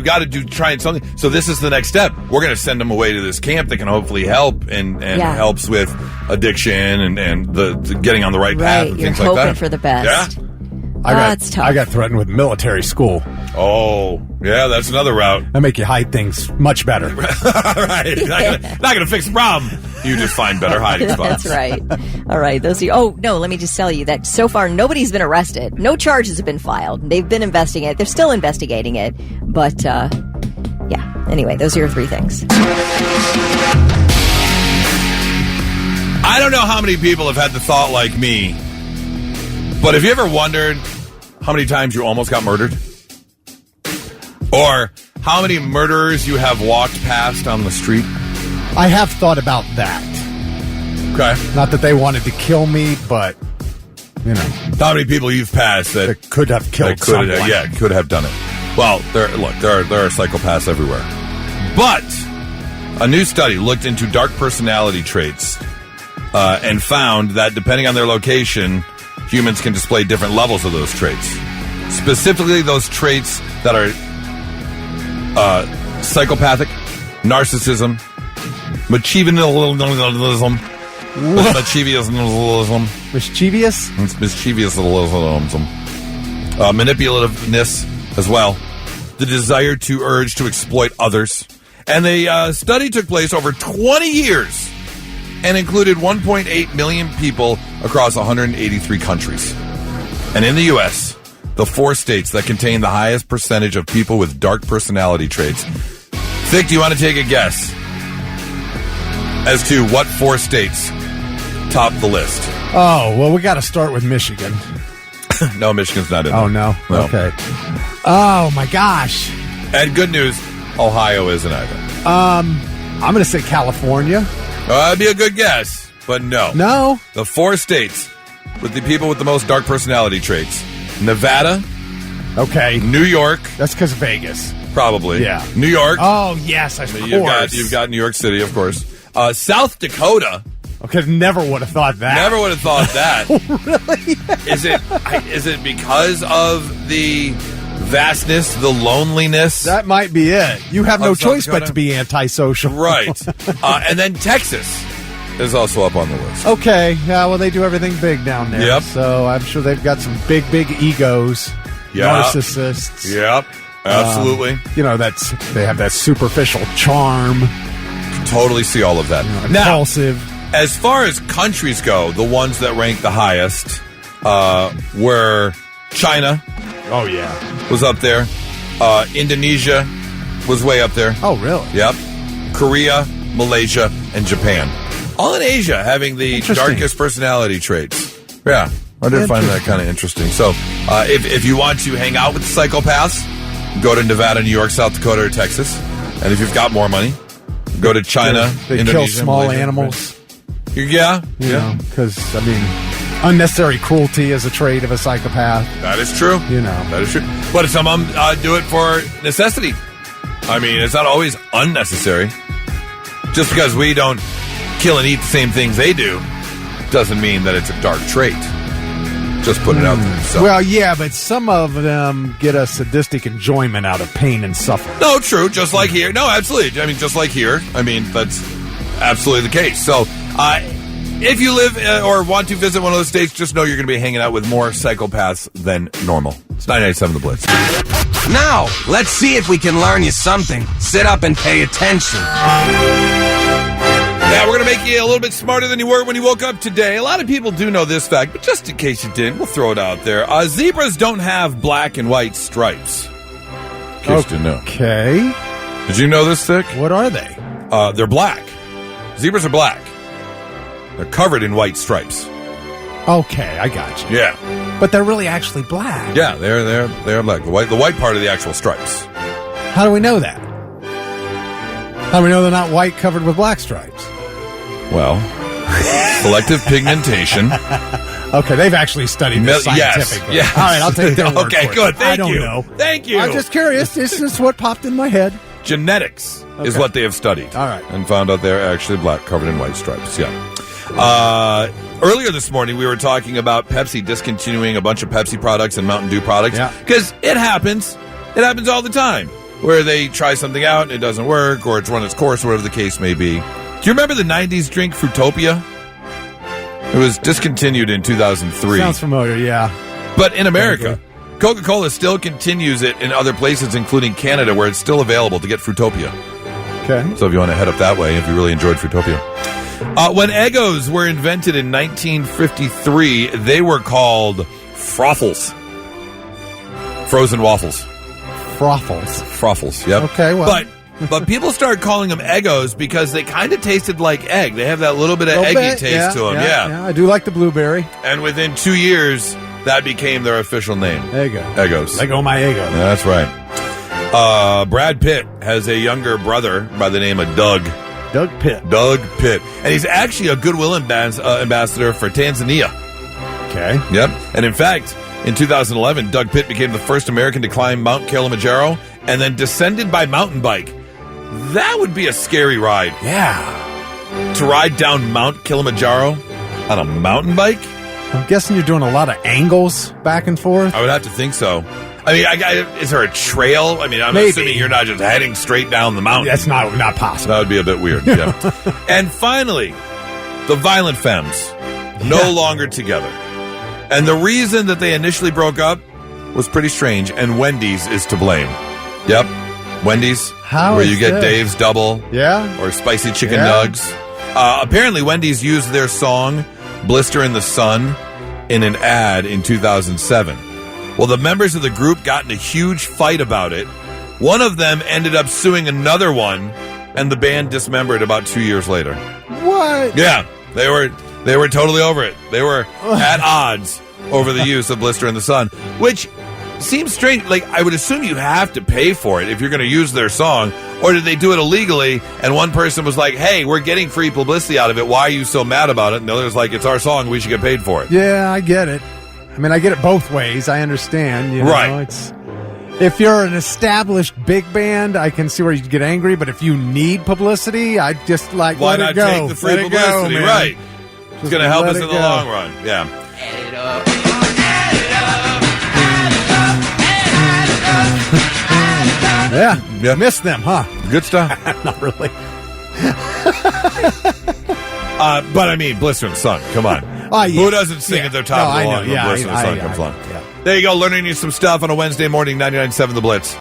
got to try something. So this is the next step. We're going to send them away to this camp that can hopefully help and helps with addiction and the getting on the right path and things like that.
You're hoping for the best.
Yeah.
That's tough.
I got threatened with military school.
Oh, yeah, that's another route.
That make you hide things much better.
Right. Not going to fix the problem. You just find better hiding spots.
That's right. All right. Let me just tell you that so far nobody's been arrested. No charges have been filed. They've been investigating it. They're still investigating it. But, anyway, those are your 3 things.
I don't know how many people have had the thought like me, but have you ever wondered how many times you almost got murdered? Or how many murderers you have walked past on the street?
I have thought about that.
Okay.
Not that they wanted to kill me, but,
how many people you've passed that
could have killed someone.
Could have done it. Well, there are psychopaths everywhere. But a new study looked into dark personality traits and found that depending on their location, humans can display different levels of those traits. Specifically, those traits that are psychopathic, narcissism, mischievousness, manipulativeness as well, the desire to urge to exploit others. And the study took place over 20 years and included 1.8 million people across 183 countries. And in the U.S., the 4 states that contain the highest percentage of people with dark personality traits. Vic, do you want to take a guess as to what 4 states top the list?
Oh, well, we got to start with Michigan.
No, Michigan's not in there.
Oh, no? Okay. Oh, my gosh.
And good news, Ohio isn't either.
I'm going to say California.
That'd be a good guess, but no.
No?
The 4 states with the people with the most dark personality traits. Nevada.
Okay.
New York.
That's because of Vegas.
Probably.
Yeah.
New York.
Oh, yes, of course.
You've got New York City, of course. South Dakota.
Okay, never would have thought that.
Never would have thought that.
Really?
Is it because of the vastness, the loneliness?
That might be it. You have no choice but to be antisocial.
Right. And then Texas is also up on the list.
Okay. Yeah, well, they do everything big down there.
Yep.
So I'm sure they've got some big egos. narcissists.
Yep, absolutely.
They have that superficial charm.
Totally see all of that.
Impulsive.
Now, as far as countries go, the ones that rank the highest were China.
Oh, yeah.
Was up there. Indonesia was way up there.
Oh, really?
Yep. Korea, Malaysia, and Japan. All in Asia having the darkest personality traits. Yeah, I did find that kind of interesting. So if you want to hang out with the psychopaths, go to Nevada, New York, South Dakota, or Texas. And if you've got more money, go to China,
They
Indonesia,
kill small
Malaysia.
animals.
Yeah.
Because, unnecessary cruelty is a trait of a psychopath.
That is true.
That
is true. But some of them do it for necessity. I mean, it's not always unnecessary. Just because we don't kill and eat the same things they do doesn't mean that it's a dark trait. Just put it out there. So.
Well, yeah, but some of them get a sadistic enjoyment out of pain and suffering.
No, true. Just like here. No, absolutely. I mean, just like here. I mean, that's absolutely the case. So, if you live or want to visit one of those states, just know you're going to be hanging out with more psychopaths than normal. It's 997 The Blitz.
Now, let's see if we can learn you something. Sit up and pay attention.
Yeah, we're going to make you a little bit smarter than you were when you woke up today. A lot of people do know this fact, but just in case you didn't, we'll throw it out there. Zebras don't have black and white stripes. In case you didn't know.
Okay.
Did you know this, Thick?
What are they?
They're black. Zebras are black. They're covered in white stripes.
Okay, I got you.
Yeah.
But they're really actually black.
Yeah, they're black. The white part of the actual stripes.
How do we know that? How do we know they're not white covered with black stripes?
Well, selective pigmentation.
Okay, they've actually studied this scientifically.
Yes.
All right, I'll take their word
Okay,
for
good.
it.
Thank
I don't
you.
know.
Thank you.
I'm just curious. This is what popped in my head.
Genetics is what they have studied.
All right.
And found out they're actually black, covered in white stripes. Yeah. Earlier this morning, we were talking about Pepsi discontinuing a bunch of Pepsi products and Mountain Dew products. Because it happens. It happens all the time. Where they try something out and it doesn't work, or it's run its course, whatever the case may be. Do you remember the 90s drink Fruitopia? It was discontinued in 2003.
Sounds familiar, yeah.
But in America, Coca-Cola still continues it in other places, including Canada, where it's still available to get Fruitopia.
Okay.
So if you want to head up that way, if you really enjoyed Fruitopia. When Eggos were invented in 1953, they were called Froffles. Frozen waffles. Froffles, yep.
Okay, well.
But people started calling them Eggos because they kind of tasted like egg. They have that little bit of eggy taste to them. Yeah,
I do like the blueberry.
And within 2 years, that became their official name. Eggos.
Eggo my Eggo.
Yeah, that's right. Brad Pitt has a younger brother by the name of Doug Pitt. And he's actually a goodwill ambassador for Tanzania.
Okay.
Yep. And in fact, in 2011, Doug Pitt became the first American to climb Mount Kilimanjaro and then descended by mountain bike. That would be a scary ride.
Yeah.
To ride down Mount Kilimanjaro on a mountain bike?
I'm guessing you're doing a lot of angles back and forth.
I would have to think so. I mean, is there a trail? I mean, I'm assuming you're not just heading straight down the mountain.
That's not possible.
That would be a bit weird, yeah. And finally, the Violent Femmes, no longer together. And the reason that they initially broke up was pretty strange, and Wendy's is to blame. Yep, Wendy's, where you get Dave's Double, or spicy chicken nugs. Apparently, Wendy's used their song "Blister in the Sun" in an ad in 2007. Well, the members of the group got in a huge fight about it. One of them ended up suing another one, and the band dismembered about 2 years later.
What?
Yeah, they were totally over it. They were at odds over the use of Blister in the Sun, which seems strange. Like, I would assume you have to pay for it if you're going to use their song, or did they do it illegally, and one person was like, hey, we're getting free publicity out of it. Why are you so mad about it? And the other's like, it's our song. We should get paid for it.
Yeah, I get it. I mean, I get it both ways. I understand. You know,
right.
If you're an established big band, I can see where you get angry. But if you need publicity, I just let
Why
it
not
go.
take the free publicity? Right. It's going to help us in the long run. Yeah.
Add it up.
Yeah. Miss them, huh?
Good stuff.
Not really.
But I mean, Blister in the Sun. Come on. Who doesn't sing at their top of the lung when Blister in the Sun comes along? There you go, learning you some stuff on a Wednesday morning, 99.7 The Blitz.